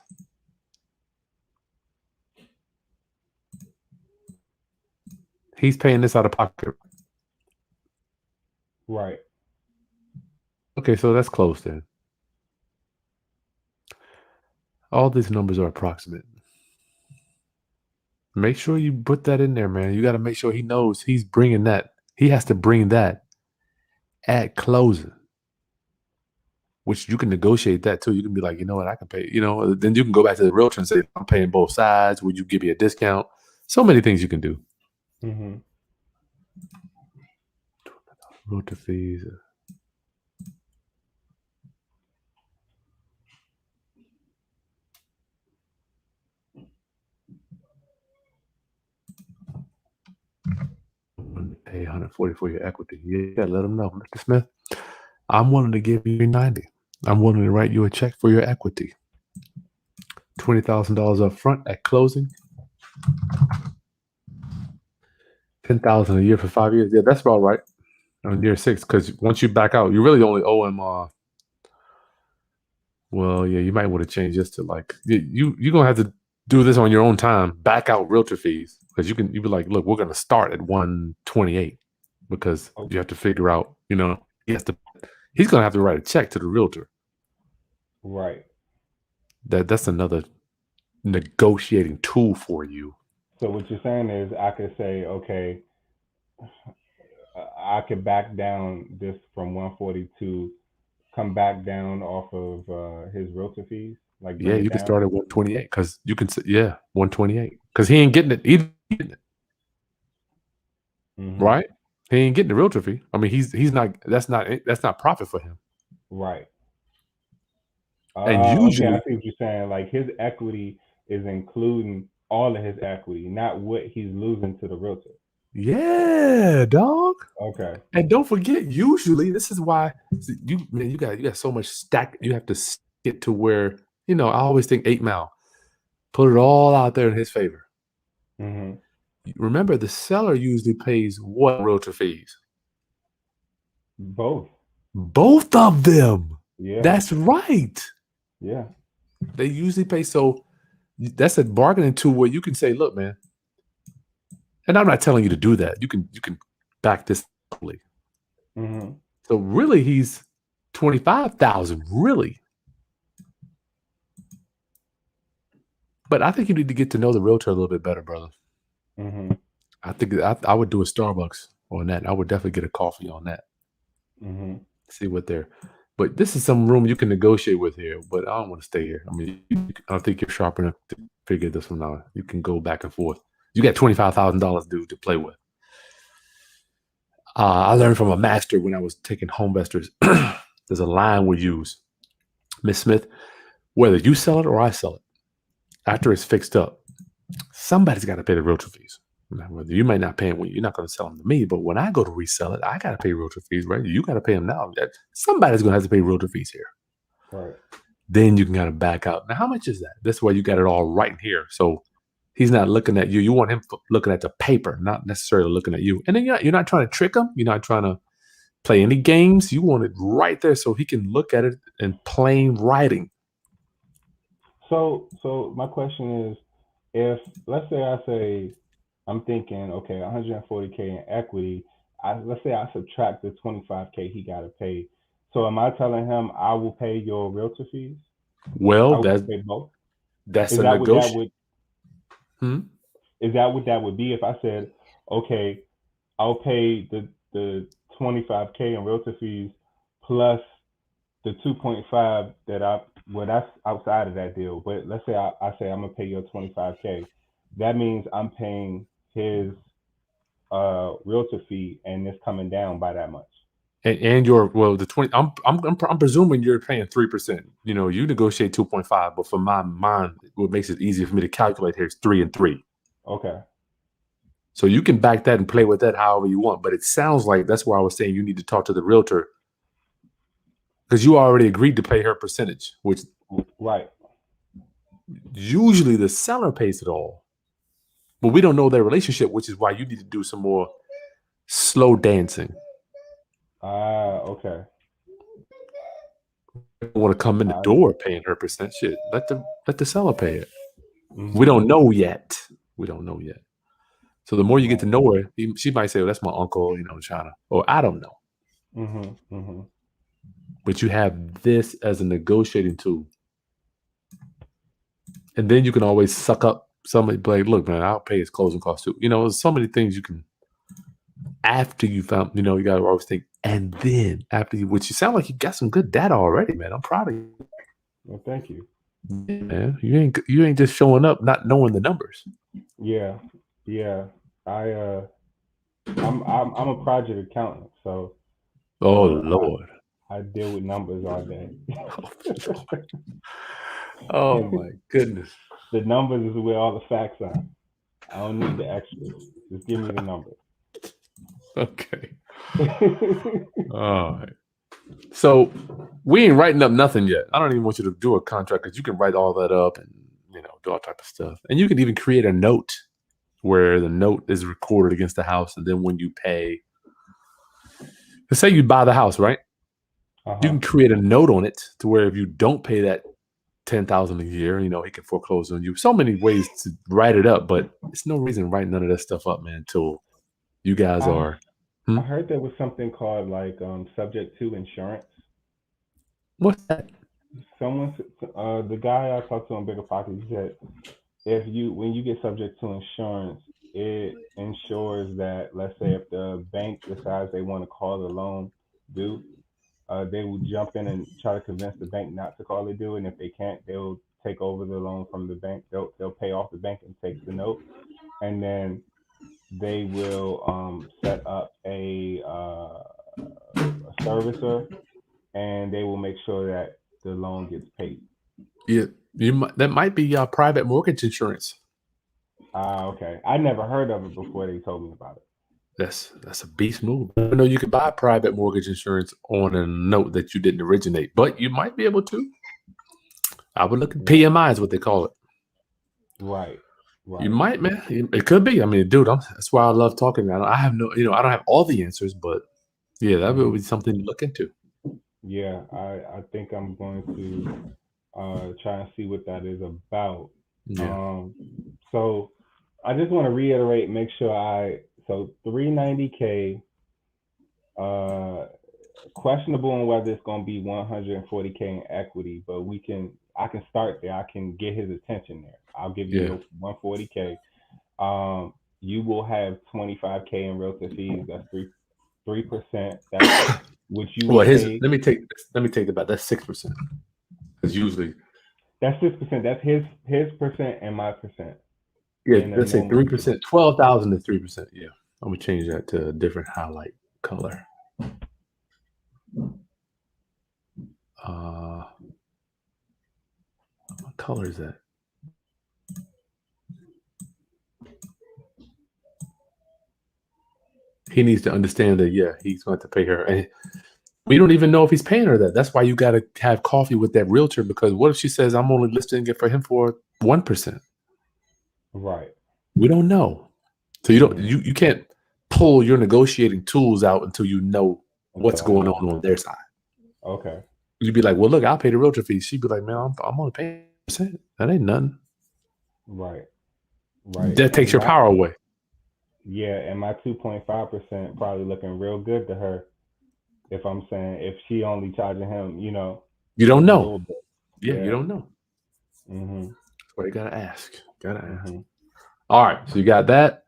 He's paying this out of pocket. Right. Okay, so that's close then. All these numbers are approximate. Make sure you put that in there, man. You got to make sure he knows he's bringing that. He has to bring that at closing, which you can negotiate that too. You can be like, you know what, I can pay, then you can go back to the realtor and say, I'm paying both sides. Would you give me a discount? So many things you can do. Realtor fees. Pay 140 for your equity. Yeah, let them know, Mr. Smith. I'm willing to give you 90. I'm willing to write you a check for your equity. $20,000 up front at closing. $10,000 a year for 5 years. Yeah, that's about right. On year 6, because once you back out, you really only owe him. Well, yeah, you might want to change this to like you're gonna have to do this on your own time. Back out realtor fees, because you be like, look, we're gonna start at 128 because you have to figure out, he's gonna have to write a check to the realtor. Right. That's another negotiating tool for you. So what you're saying is I could say, okay, I could back down this from 140 to come back down off of his realtor fees. Like you can start at 128 because you can say 128 because he ain't getting it either. Right? He ain't getting the realtor fee. I mean, he's not. That's not profit for him. Right. And usually, okay, I see what you're saying. Like his equity is including all of his equity, not what he's losing to the realtor. Yeah, dog. Okay. And don't forget, usually this is why you got so much stack. You have to get to where I always think 8 Mile. Put it all out there in his favor. Remember, the seller usually pays what realtor fees? Both of them. Yeah. That's right. Yeah. They usually pay. So that's a bargaining tool where you can say, look, man, and I'm not telling you to do that. You can back this up. So really he's 25,000, really. But I think you need to get to know the realtor a little bit better, brother. I think I would do a Starbucks on that. I would definitely get a coffee on that. See what they're. But this is some room you can negotiate with here. But I don't want to stay here. I mean, I don't think you're sharp enough to figure this one out. You can go back and forth. You got $25,000 to play with. I learned from a master when I was taking home investors. There's a line we use, Miss Smith. Whether you sell it or I sell it, after it's fixed up, somebody's got to pay the realtor fees. Whether you might not pay them when you're not going to sell them to me, but when I go to resell it, I got to pay realtor fees, right? You got to pay them now. Somebody's going to have to pay realtor fees here. Right. Then you can kind of back out. Now, how much is that? That's why you got it all right here. So he's not looking at you. You want him looking at the paper, not necessarily looking at you. And then you're not trying to trick him. You're not trying to play any games. You want it right there so he can look at it in plain writing. So my question is, if let's say I'm thinking, okay, 140K in equity. Let's say I subtract the 25K he got to pay. So am I telling him I will pay your realtor fees? I Well, will pay both. that's Is a that what that negotiation. would? Is that what that would be if I said, okay, I'll pay the 25K in realtor fees plus the 2.5 that's outside of that deal. But let's say I say I'm gonna pay your 25K. That means I'm paying his realtor fee, and it's coming down by that much. And the 20. I'm presuming you're paying 3%. You negotiate 2.5, but for my mind, what makes it easier for me to calculate here is 3 and 3. Okay. So you can back that and play with that however you want. But it sounds like that's why I was saying you need to talk to the realtor, because you already agreed to pay her percentage, which right. Usually the seller pays it all. But we don't know their relationship, which is why you need to do some more slow dancing. Okay. You don't want to come in the door paying her percent. Shit, let the seller pay it. Mm-hmm. We don't know yet. So the more you get to know her, she might say, "Well, that's my uncle," China, or I don't know. Mm-hmm. Mm-hmm. But you have this as a negotiating tool, and then you can always suck up somebody. Like, look, man, I'll pay his closing costs too. There's so many things you can. After you found, you got to always think, and then after you, which you sound like you got some good data already, man. I'm proud of you. Well, thank you. Yeah, man, you ain't just showing up not knowing the numbers. Yeah. I'm a project accountant, so. Lord. I deal with numbers all day. Oh my goodness. The numbers is where all the facts are. I don't need the extras. Just give me the numbers. Okay. All right. So we ain't writing up nothing yet. I don't even want you to do a contract, because you can write all that up and do all type of stuff. And you can even create a note where the note is recorded against the house, and then when you pay, let's say you buy the house, right? You can create a note on it to where if you don't pay that $10,000 a year, he can foreclose on you. So many ways to write it up, but there's no reason to write none of that stuff up, man, until you guys are. I heard there was something called like subject to insurance. What's that? The guy I talked to on Bigger Pockets, he said when you get subject to insurance, it ensures that, let's say if the bank decides they want to call the loan due, they will jump in and try to convince the bank not to call it due, and if they can't, they'll take over the loan from the bank. They'll pay off the bank and take the note, and then they will set up a servicer, and they will make sure that the loan gets paid. Yeah, that might be private mortgage insurance. Okay. I never heard of it before they told me about it. That's a beast move. I know you can buy private mortgage insurance on a note that you didn't originate, but you might be able to. I would look at PMI is what they call it. Right. You might, man. It could be. I mean, dude, that's why I love talking. I have no, I don't have all the answers, but yeah, that would be something to look into. Yeah, I think I'm going to try and see what that is about. Yeah. So I just want to reiterate, make sure so 390K, questionable on whether it's going to be 140K in equity, but I can start there. I can get his attention there. I'll give you 140K. You will have 25K in realtor fees. That's 3%. That's which you will pay. Let me take that. That's 6%. Because usually that's 6%. That's his percent and my percent. Yeah, in a let's say normal situation. 3%. 12,000 is 3%. Yeah, I'm gonna change that to a different highlight color. What color is that? He needs to understand that. Yeah, he's going to pay her, and we don't even know if he's paying her that. That's why you got to have coffee with that realtor, because what if she says I'm only listing it for him for 1%? Right. We don't know. So you don't Mhm. you can't pull your negotiating tools out until you know what's Until I going know. on their side. Okay. You'd be like, well, look, I'll pay the realtor fee. She'd be like, man, I'm only paying percent. That ain't nothing. Right. Right. That takes And your power away. my 2.5% probably looking real good to her if I'm saying if she only charging him, You don't a know. little bit. Yeah, you Yeah. don't know. Mhm. That's why you gotta ask. Gotta ask. Mhm. All right, so you got that.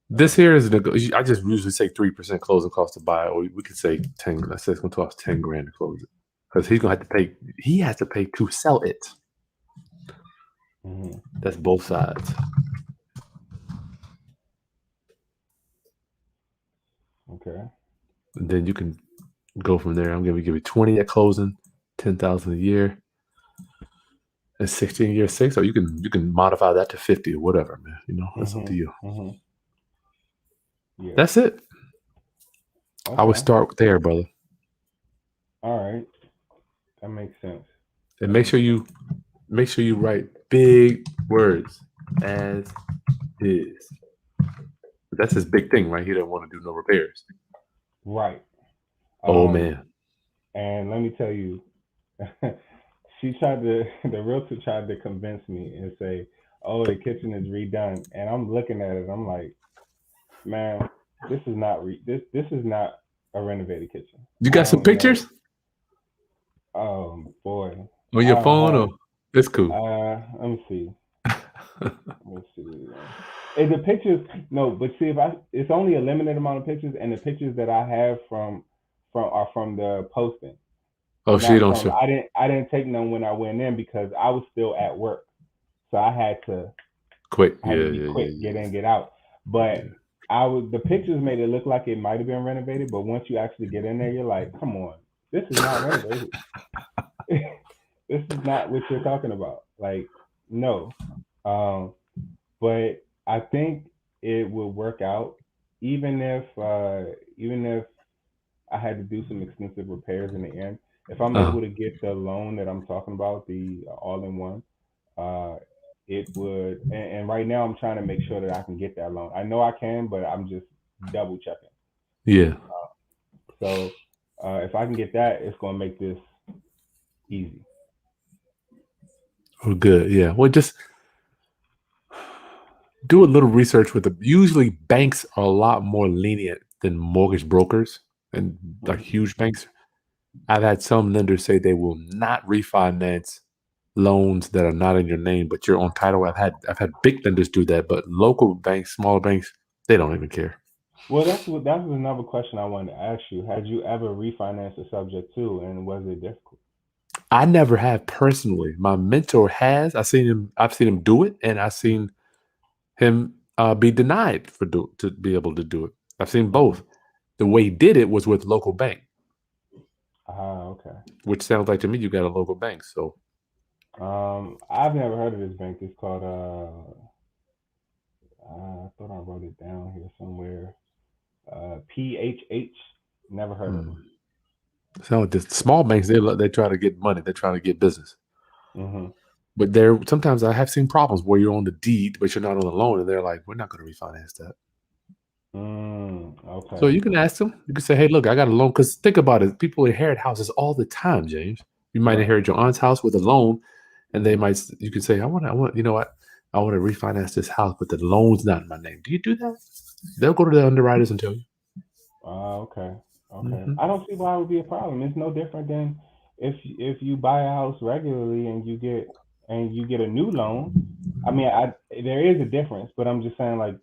This here is I just usually say 3% closing cost to buy, or we could say 10. Let's say it's gonna cost 10 grand to close it, because he's gonna have to pay. He has to pay to sell it. Mhm. That's both sides. Okay. And then you can go from there. I'm gonna give you 20 at closing, 10,000 a year, and 16 year 6, or you can modify that to 50 or whatever, man. That's up to Mhm. you. Mhm. Yeah. That's it. I would Okay. start there, brother, All right. That makes sense. and That makes sense. make sure you write big words as is. That's his big thing, right? He doesn't want to do no repairs. Right. Oh Um, man, and let me tell you, the realtor tried to convince me and say, "Oh, the kitchen is redone," and I'm looking at it, I'm like, "Man, this is not a renovated kitchen. you I got some don't know." pictures Boy, on I your don't phone, or have. it's cool. Let me see. Let's see. And the pictures, no, but see, if it's only a limited amount of pictures, and the pictures that I have from are from the posting, Oh, she not don't from. show. I didn't take none when I went in because I was still at work, so Quick, I had yeah, to be yeah, yeah, quick, get yeah, in, get out. But yeah. the pictures made it look like it might have been renovated, but once you actually get in there, you're like, come on, this is not renovated. This is not what you're talking about. Like, no. Um, but I think it will work out, even if I had to do some extensive repairs in the end. If I'm Uh, able to get the loan that I'm talking about, the all-in-one, uh, it would. And right now, I'm trying to make sure that I can get that loan. I know I can, but I'm just double checking. yeah. So if I can get that, it's gonna make this easy. Oh, good. Yeah. Well, just do a little research with the. Usually, banks are a lot more lenient than mortgage brokers and like Mhm. huge banks. I've had some lenders say they will not refinance loans that are not in your name, but you're on title. I've had big lenders do that, but local banks, smaller banks, they don't even care. Well, that was another question I wanted to ask you. Had you ever refinanced a subject too, and was it difficult? I never have personally. My mentor has. I've seen him do it, and I've seen him be denied to be able to do it. I've seen Hmm. both. The way he did it was with local bank, Ah, okay. which sounds like to me you got a local bank. So I've never heard of this bank. It's called I thought I wrote it down here somewhere. PHH. Never heard of them. hmm. Sound like the small banks, they try to get money, they try to get business. Hmm. But there sometimes I have seen problems where you're on the deed, but you're not on the loan, and they're like, "We're not going to refinance that." So Okay. you can ask them. You can say, "Hey, look, I got a loan." Because think about it, people inherit houses all the time, James. You might Right. inherit your aunt's house with a loan, and they Hmm. might. You can say, I want. You know what? I want to refinance this house, but the loan's not in my name. Do you do that? They'll go to the underwriters and tell you. Okay. Okay. Hmm. I don't see why it would be a problem. It's no different than if you buy a house regularly and you get a new loan. I mean, there is a difference, but I'm just saying like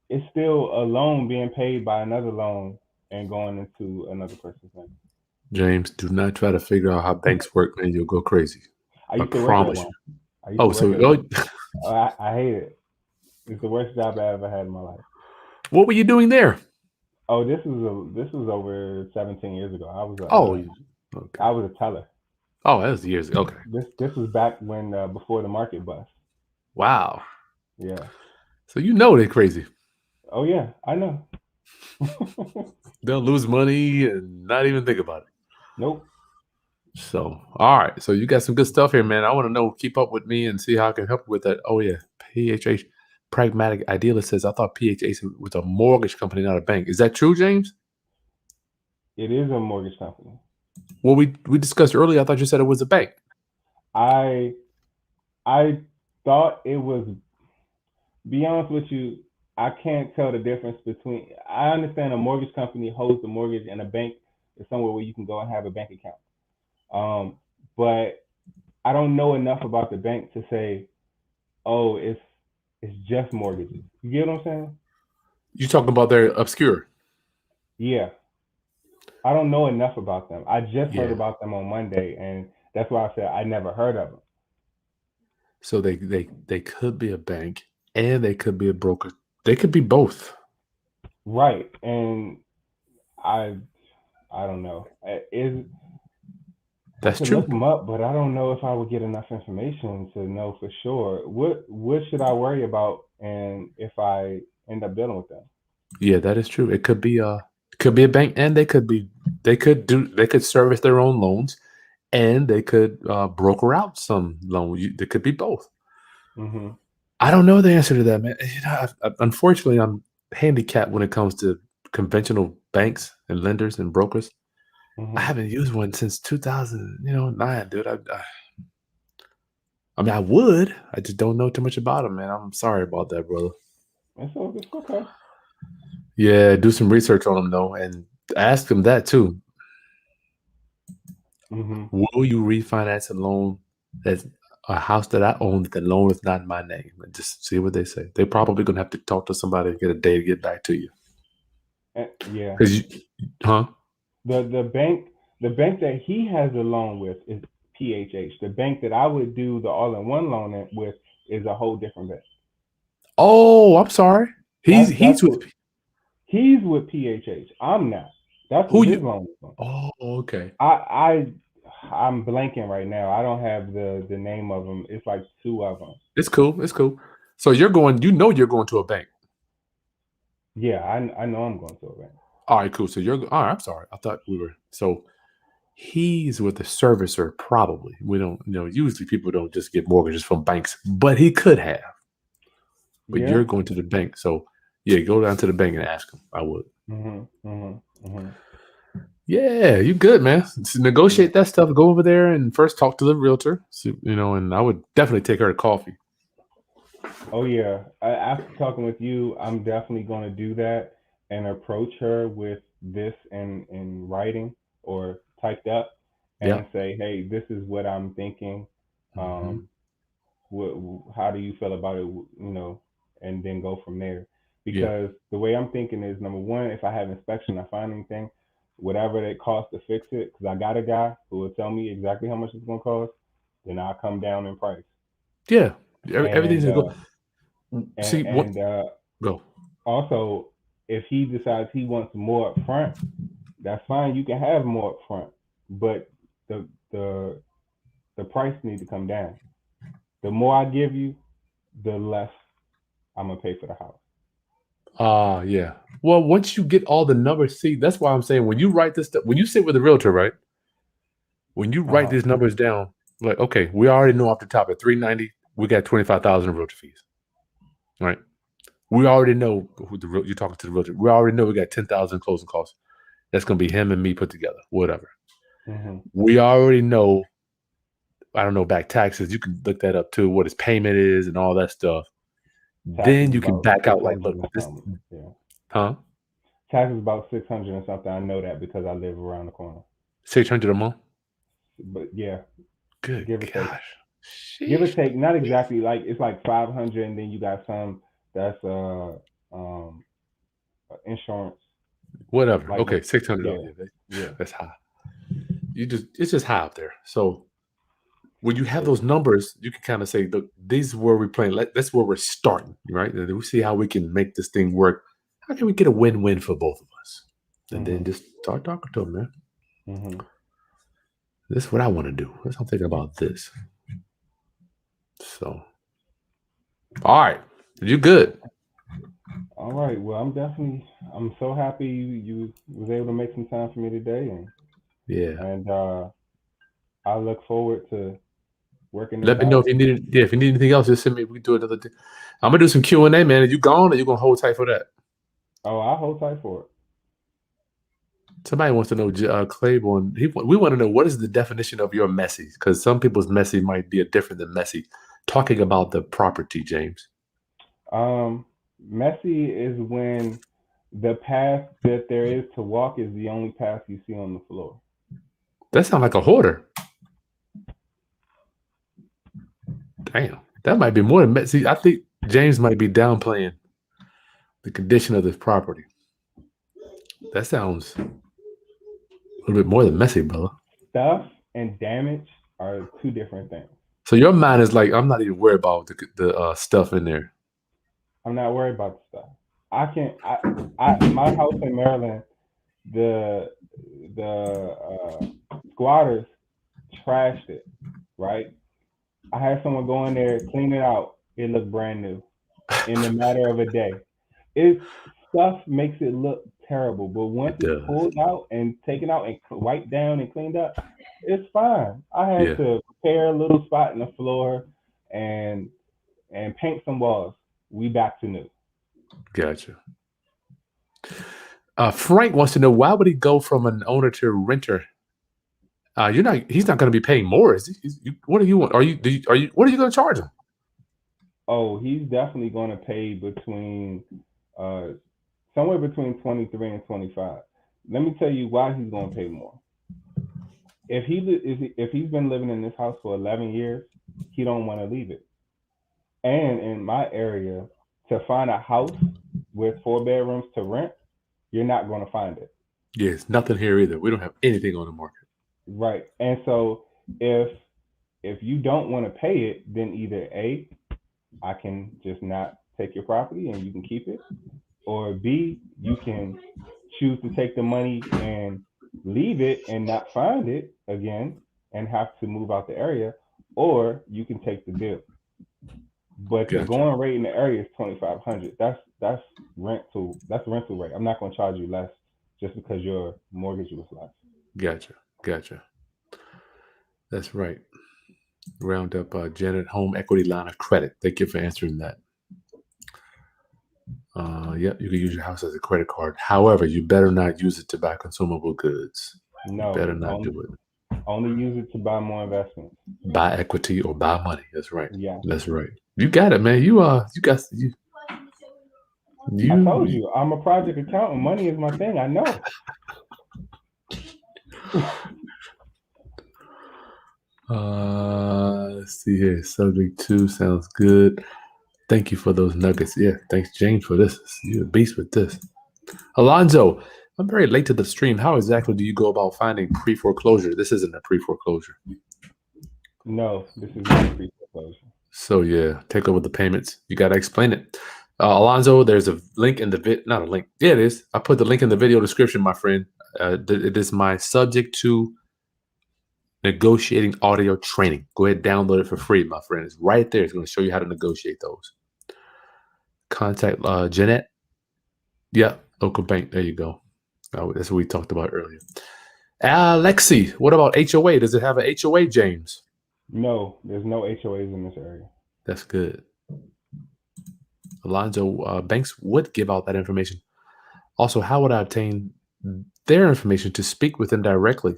it's still a loan being paid by another loan and going into another person's name. James, do not try to figure out how banks work, man. You'll go crazy. I I used to work at promise you. one. I used Oh, to work so at one. I hate it. It's the worst job I ever had in my life. What were you doing there? Oh, this was over 17 years ago. Oh, okay. I was a teller. Oh, that was years ago. Okay. This was back when before the market bust. Wow. Yeah. So you know they're crazy. Oh yeah, I know. They'll lose money and not even think about it. Nope. So, all right. So you got some good stuff here, man. I want to know, keep up with me and see how I can help you with that. Oh, yeah. PHH, Pragmatic Idealist says, I thought PHH was a mortgage company, not a bank. Is that true, James? It is a mortgage company. Well, we discussed earlier. I thought you said it was a bank. I I thought it was. Be honest with you, I can't tell the difference between. I understand a mortgage company holds the mortgage, and a bank is somewhere where you can go and have a bank account. Um, but I don't know enough about the bank to say, oh, it's just mortgages. You get what I'm saying? You're talking about they're obscure. Yeah, I don't know enough about them. I just heard Yeah. about them on Monday, and that's why I said I never heard of them. So they could be a bank and they could be a broker. They could be both. Right, and I I don't know. Is I That's could look true. them up, but I don't know if I would get enough information to know for sure. What should I worry about, and if I end up dealing with them? Yeah, that is true. It could be a bank and they could service their own loans and they could broker out some loan. They could be both. Mhm. I don't know the answer to that, man. Unfortunately, I'm handicapped when it comes to conventional banks and lenders and brokers. I Mhm. haven't used one since 2000, 9, dude. I mean, I would. I just don't know too much about them, man. I'm sorry about that, brother. It's okay. Yeah, do some research on them though, and ask them that too. Mhm. Will you refinance a loan that's a house that I own that the loan is not in my name? And just see what they say. They're probably gonna have to talk to somebody and get a day to get back to you. Yeah. Cause you, huh? The bank that he has a loan with is PHH. The bank that I would do the all-in-one loan with is a whole different bank. Oh, I'm sorry. He's That's with what he's with PHH. I'm not. That's who what his you? loan is on. Oh, okay. I I'm blanking right now. I don't have the name of them. It's like two of them. It's cool. It's cool. So you're going. You know you're going to a bank. Yeah, I know I'm going to a bank. All right, cool. So you're. All right. I'm sorry. I thought we were. So he's with the servicer. Probably. We don't. Usually people don't just get mortgages from banks, but he could have. But Yeah. you're going to the bank. So yeah, go down to the bank and ask him. I would. Mhm. Mhm. Mhm. Yeah, you good, man. Yeah. Negotiate that stuff. Go over there and first talk to the realtor. And I would definitely take her to coffee. Oh yeah. After talking with you, I'm definitely going to do that and approach her with this in writing or typed up Yeah. and say, hey, this is what I'm thinking. Hmm. Um, what, how do you feel about it? And then go from there. Yeah. Because the way I'm thinking is number one, if I have inspection, I find anything, whatever it costs to fix it, because I got a guy who will tell me exactly how much it's gonna cost, then I'll come down in price. Yeah. Everything's And gonna go. and See what? and Go. also, if he decides he wants more up front, that's fine. You can have more up front, but the the the price need to come down. The more I give you, the less I'm gonna pay for the house. Yeah. Well, once you get all the numbers, see, that's why I'm saying when you write this stuff, when you sit with a realtor, right? When you Uh write huh. these numbers down, like, okay, we already know off the top at 390, we got 25,000 in realtor fees, right? We already know you're talking to the realtor. We already know we got 10,000 closing costs. That's gonna be him and me put together, whatever. Mhm. We already know. I don't know back taxes. You can look that up too. What his payment is and all that stuff. Taxes Then is you can about back six out. Like, hundred look, and this, something. Yeah. huh? Taxes about 600 and something. I know that because I live around the corner. 600 a month. But yeah, Good give or take. gosh. Give or Sheesh. take. Not exactly like it's like 500, and then you got some that's um insurance. Whatever. Like Okay, what? 600. Oh Yeah. yeah, Yeah. that's high. It's just high up there. So when you have those numbers, you can kind of say, look, this is where we're playing. That's where we're starting, right? And we see how we can make this thing work. How can we get a win-win for both of us? And then just start talking to them, man. Mm-hmm. This is what I want to do. That's what I'm thinking about this. So, all right, you good? All right. Well, I'm so happy you was able to make some time for me today, Yeah. and I look forward to working this Let me know out. if you need. Yeah, if you need anything else, just send me. We can do another. I'm gonna do some Q&A, man. Are you gone, or you gonna hold tight for that? Oh, I'll hold tight for it. Somebody wants to know, Claiborne. We want to know what is the definition of your messy, because some people's messy might be a different than messy. Talking about the property, James. Messy is when the path that there is to walk is the only path you see on the floor. That sounds like a hoarder. Damn, that might be more than messy. I think James might be downplaying the condition of this property. That sounds a little bit more than messy, brother. Stuff and damage are two different things. So your mind is like, I'm not even worried about the stuff in there. I'm not worried about the stuff. My house in Maryland, the squatters trashed it, right? I had someone go in there, clean it out. It looked brand new in a matter of a day. It's stuff makes it look terrible, but once It it's does. pulled out and taken out and wiped down and cleaned up, it's fine. I had Yeah, to prepare a little spot in the floor and paint some walls. We back to new. gotcha. Frank wants to know, why would he go from an owner to a renter? You're not. He's not going to be paying more. What do you want? What are you going to charge him? Oh, he's definitely going to pay between uh somewhere between 23 and 25. Let me tell you why he's going to pay more. If he's been living in this house for 11 years, he don't want to leave it. And in my area, to find a house with 4 bedrooms to rent, you're not going to find it. Yes, nothing here either. We don't have anything on the market. Right. And so if you don't want to pay it, then either A, I can just not take your property and you can keep it, or B, you can choose to take the money and leave it and not find it again and have to move out the area, or you can take the bill. But the Gotcha, going rate in the area is 2,500. That's rental. That's rental rate. I'm not going to charge you less just because your mortgage was less. gotcha. That's right. Round up Janet Home Equity Line of Credit. Thank you for answering that. Yep, you can use your house as a credit card. However, you better not use it to buy consumable goods. You better No, not do it. only use it to buy more investments. Buy equity or buy money. That's right. Yeah, That's right. You got it, man. You got I told you. you I'm a project accountant. Money is my thing. I know. Let's see here. Subject 2 sounds good. Thank you for those nuggets. Yeah, thanks, James, for this. You're a beast with this. Alonzo, I'm very late to the stream. How exactly do you go about finding pre-foreclosure? This isn't a pre-foreclosure. No, this is not a pre-foreclosure. So yeah, take over the payments. You got to explain it. Alonzo, there's a link in the not a link. Yeah, it is. I put the link in the video description, my friend. It is my subject to negotiating audio training. Go ahead, download it for free, my friend. It's right there. It's going to show you how to negotiate those. Contact Jeanette. Yeah, local bank. There you go. That's what we talked about earlier. Alexi, what about HOA? Does it have an HOA, James? No, there's no HOAs in this area. That's good. Alonzo, banks would give out that information. Also, how would I obtain their information to speak with them directly?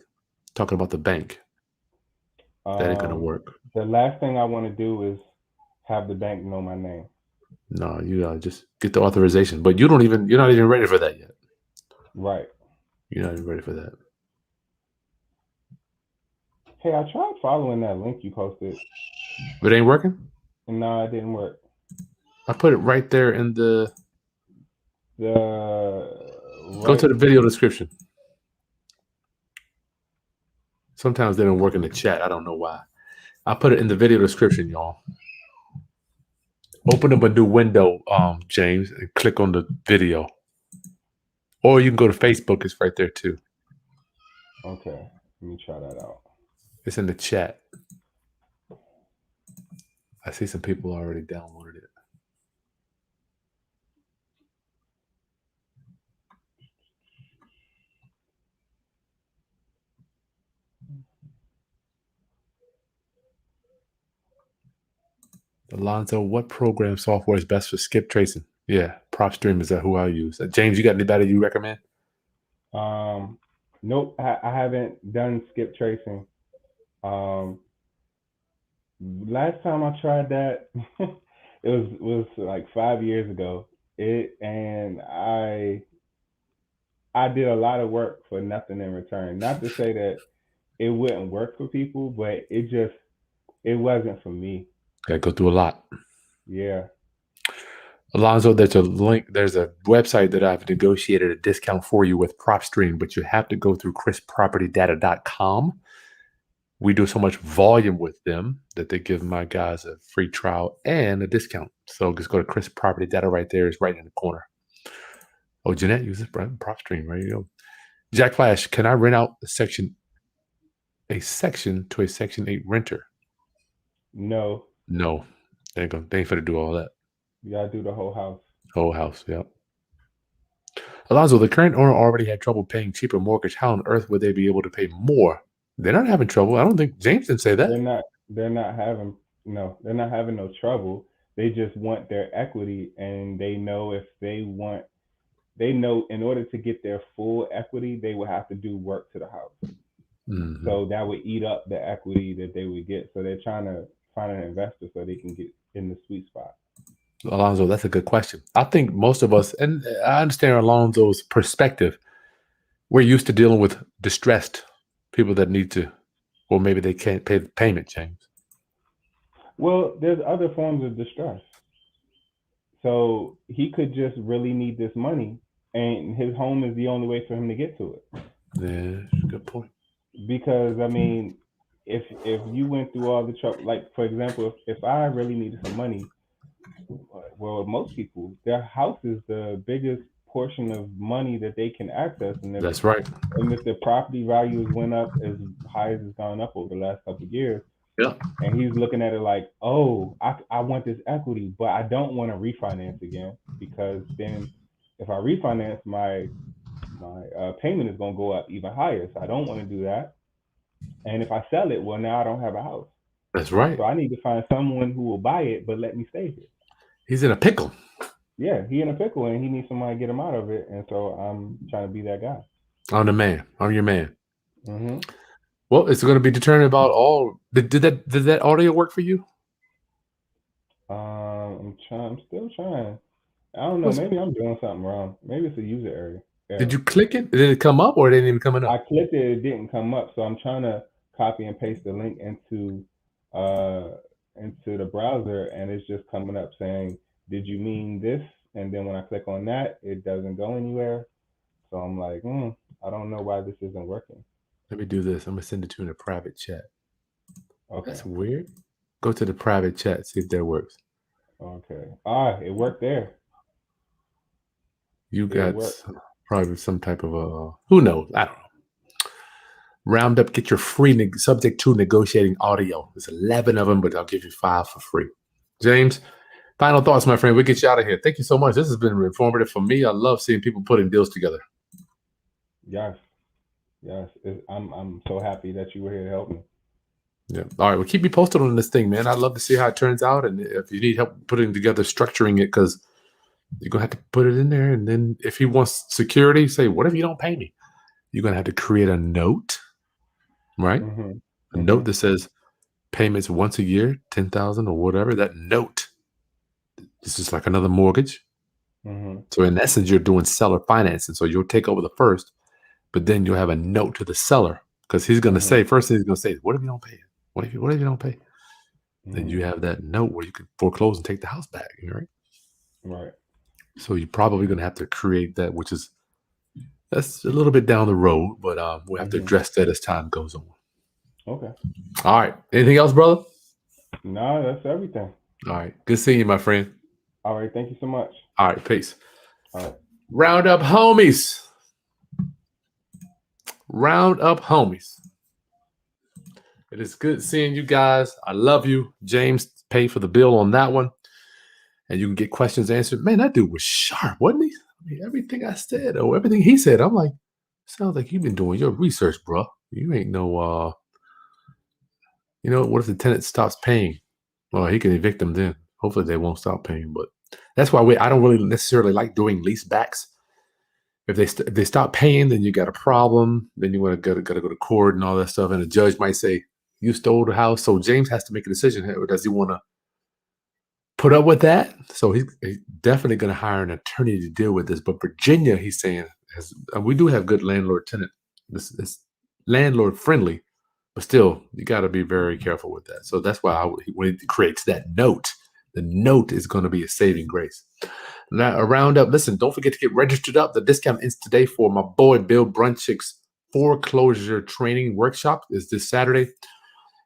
Talking about the bank. That ain't going to work. The last thing I want to do is have the bank know my name. No, you just get the authorization. But you're not even ready for that yet. Right. You're not even ready for that. Hey, I tried following that link you posted. But it ain't working? No, it didn't work. I put it right there in the... Go to the video description. Sometimes they don't work in the chat. I don't know why. I put it in the video description, y'all. Open up a new window, James, and click on the video. Or you can go to Facebook. It's right there too. Okay, let me try that out. It's in the chat. I see some people already downloaded it. Alonzo, what program software is best for skip tracing? Yeah, PropStream is who I use. James, you got anybody you recommend? Nope, I haven't done skip tracing. Last time I tried that, it was like 5 years ago. I did a lot of work for nothing in return. Not to say that it wouldn't work for people, but it wasn't for me. Got to go through a lot. Yeah. Alonzo, there's a link. There's a website that I've negotiated a discount for you with PropStream, but you have to go through chrispropertydata.com. We do so much volume with them that they give my guys a free trial and a discount. So just go to Chris Property Data right there. It's right in the corner. Oh, Jeanette uses PropStream. There you go. Jack Flash, can I rent out a section to a Section 8 renter? No. No. They ain't finna do all that. You gotta do the whole house. Whole house, yep. Alonzo, the current owner already had trouble paying cheaper mortgage. How on earth would they be able to pay more? They're not having trouble. I don't think James didn't say that. They're not having no trouble. They just want their equity, and they know in order to get their full equity, they will have to do work to the house. Mm-hmm. So that would eat up the equity that they would get. So they're trying to find an investor so they can get in the sweet spot. Alonzo, that's a good question. I think most of us, and I understand Alonzo's perspective, we're used to dealing with distressed people that need to, or maybe they can't pay the payment, James. Well, there's other forms of distress. So he could just really need this money, and his home is the only way for him to get to it. Yeah, good point. Because I mean, if you went through all the trouble, like for example, if I really needed some money, well, most people, their house is the biggest portion of money that they can access, and that's right. And if the property values went up as high as it's gone up over the last couple of years, yeah, and he's looking at it like, oh, I want this equity, but I don't want to refinance again, because then if I refinance, my payment is going to go up even higher. So I don't want to do that. And if I sell it, well, now I don't have a house. That's right. So I need to find someone who will buy it, but let me stay here. He's in a pickle. Yeah, he's in a pickle, and he needs somebody to get him out of it. And so I'm trying to be that guy. I'm the man. I'm your man. Mm-hmm. Well, it's going to be determined about all. Did that audio work for you? I'm still trying. I don't know. Maybe I'm doing something wrong. Maybe it's a user error. Did you click it? Did it come up, or it didn't even come up? I clicked it. It didn't come up. So I'm trying to copy and paste the link into the browser, and it's just coming up saying, "Did you mean this?" And then when I click on that, it doesn't go anywhere. So I'm like, I don't know why this isn't working. Let me do this. I'm gonna send it to you in a private chat. Okay. That's weird. Go to the private chat, see if that works. Okay. It worked there. You got probably some type of who knows? I don't know. Round up, get your free subject to negotiating audio. There's 11 of them, but I'll give you 5 for free. James, final thoughts, my friend. We'll get you out of here. Thank you so much. This has been informative for me. I love seeing people putting deals together. Yes. I'm so happy that you were here to help me. Yeah. All right. Well, keep me posted on this thing, man. I'd love to see how it turns out. And if you need help putting together, structuring it, because you're going to have to put it in there. And then if he wants security, say, what if you don't pay me? You're going to have to create a note, right? Mm-hmm. A note that says payments once a year, 10,000 or whatever. That note is just like another mortgage. Mm-hmm. So in essence, you're doing seller financing. So you'll take over the first, but then you'll have a note to the seller, because he's going to say, first thing he's going to say, what if you don't pay? What if you don't pay? Mm-hmm. Then you have that note where you can foreclose and take the house back, right? Right. So you're probably going to have to create that, that's a little bit down the road, but we'll have to address that as time goes on. Okay. All right. Anything else, brother? No, that's everything. All right. Good seeing you, my friend. All right. Thank you so much. All right. Peace. All right. Round up homies. Round up homies. It is good seeing you guys. I love you. James paid for the bill on that one. And you can get questions answered. Man, that dude was sharp, wasn't he? I mean, everything I said or everything he said, I'm like, sounds like you've been doing your research, bro. You ain't no, what if the tenant stops paying? Well, he can evict them then. Hopefully they won't stop paying. But that's why I don't really necessarily like doing lease backs. If they stop paying, then you got a problem. Then you want to go to court and all that stuff. And the judge might say, you stole the house. So James has to make a decision here. Does he want to put up with that? So he's definitely going to hire an attorney to deal with this. But Virginia, he's saying, we do have good landlord-tenant. It's landlord-friendly. But still, you got to be very careful with that. So that's why when it creates that note, the note is going to be a saving grace. Now, a roundup. Listen, don't forget to get registered up. The discount ends today for my boy Bill Brunchick's foreclosure training workshop is this Saturday,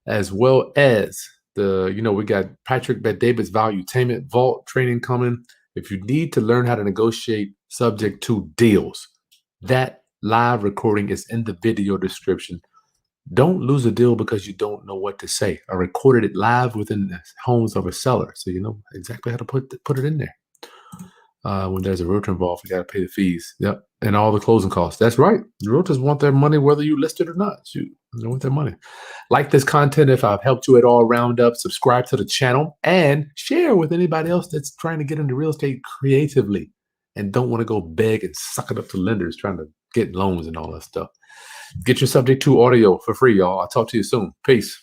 as well as we got Patrick Bet-David's Valuetainment Vault training coming. If you need to learn how to negotiate subject to deals, that live recording is in the video description. Don't lose a deal because you don't know what to say. I recorded it live within the homes of a seller, so you know exactly how to put it in there. When there's a realtor involved, you got to pay the fees. Yep, and all the closing costs. That's right. The realtors want their money whether you list it or not. Shoot, they want their money. Like this content if I've helped you at all, round up, subscribe to the channel, and share with anybody else that's trying to get into real estate creatively and don't want to go beg and suck it up to lenders trying to get loans and all that stuff. Get your subject to audio for free, y'all. I'll talk to you soon. Peace.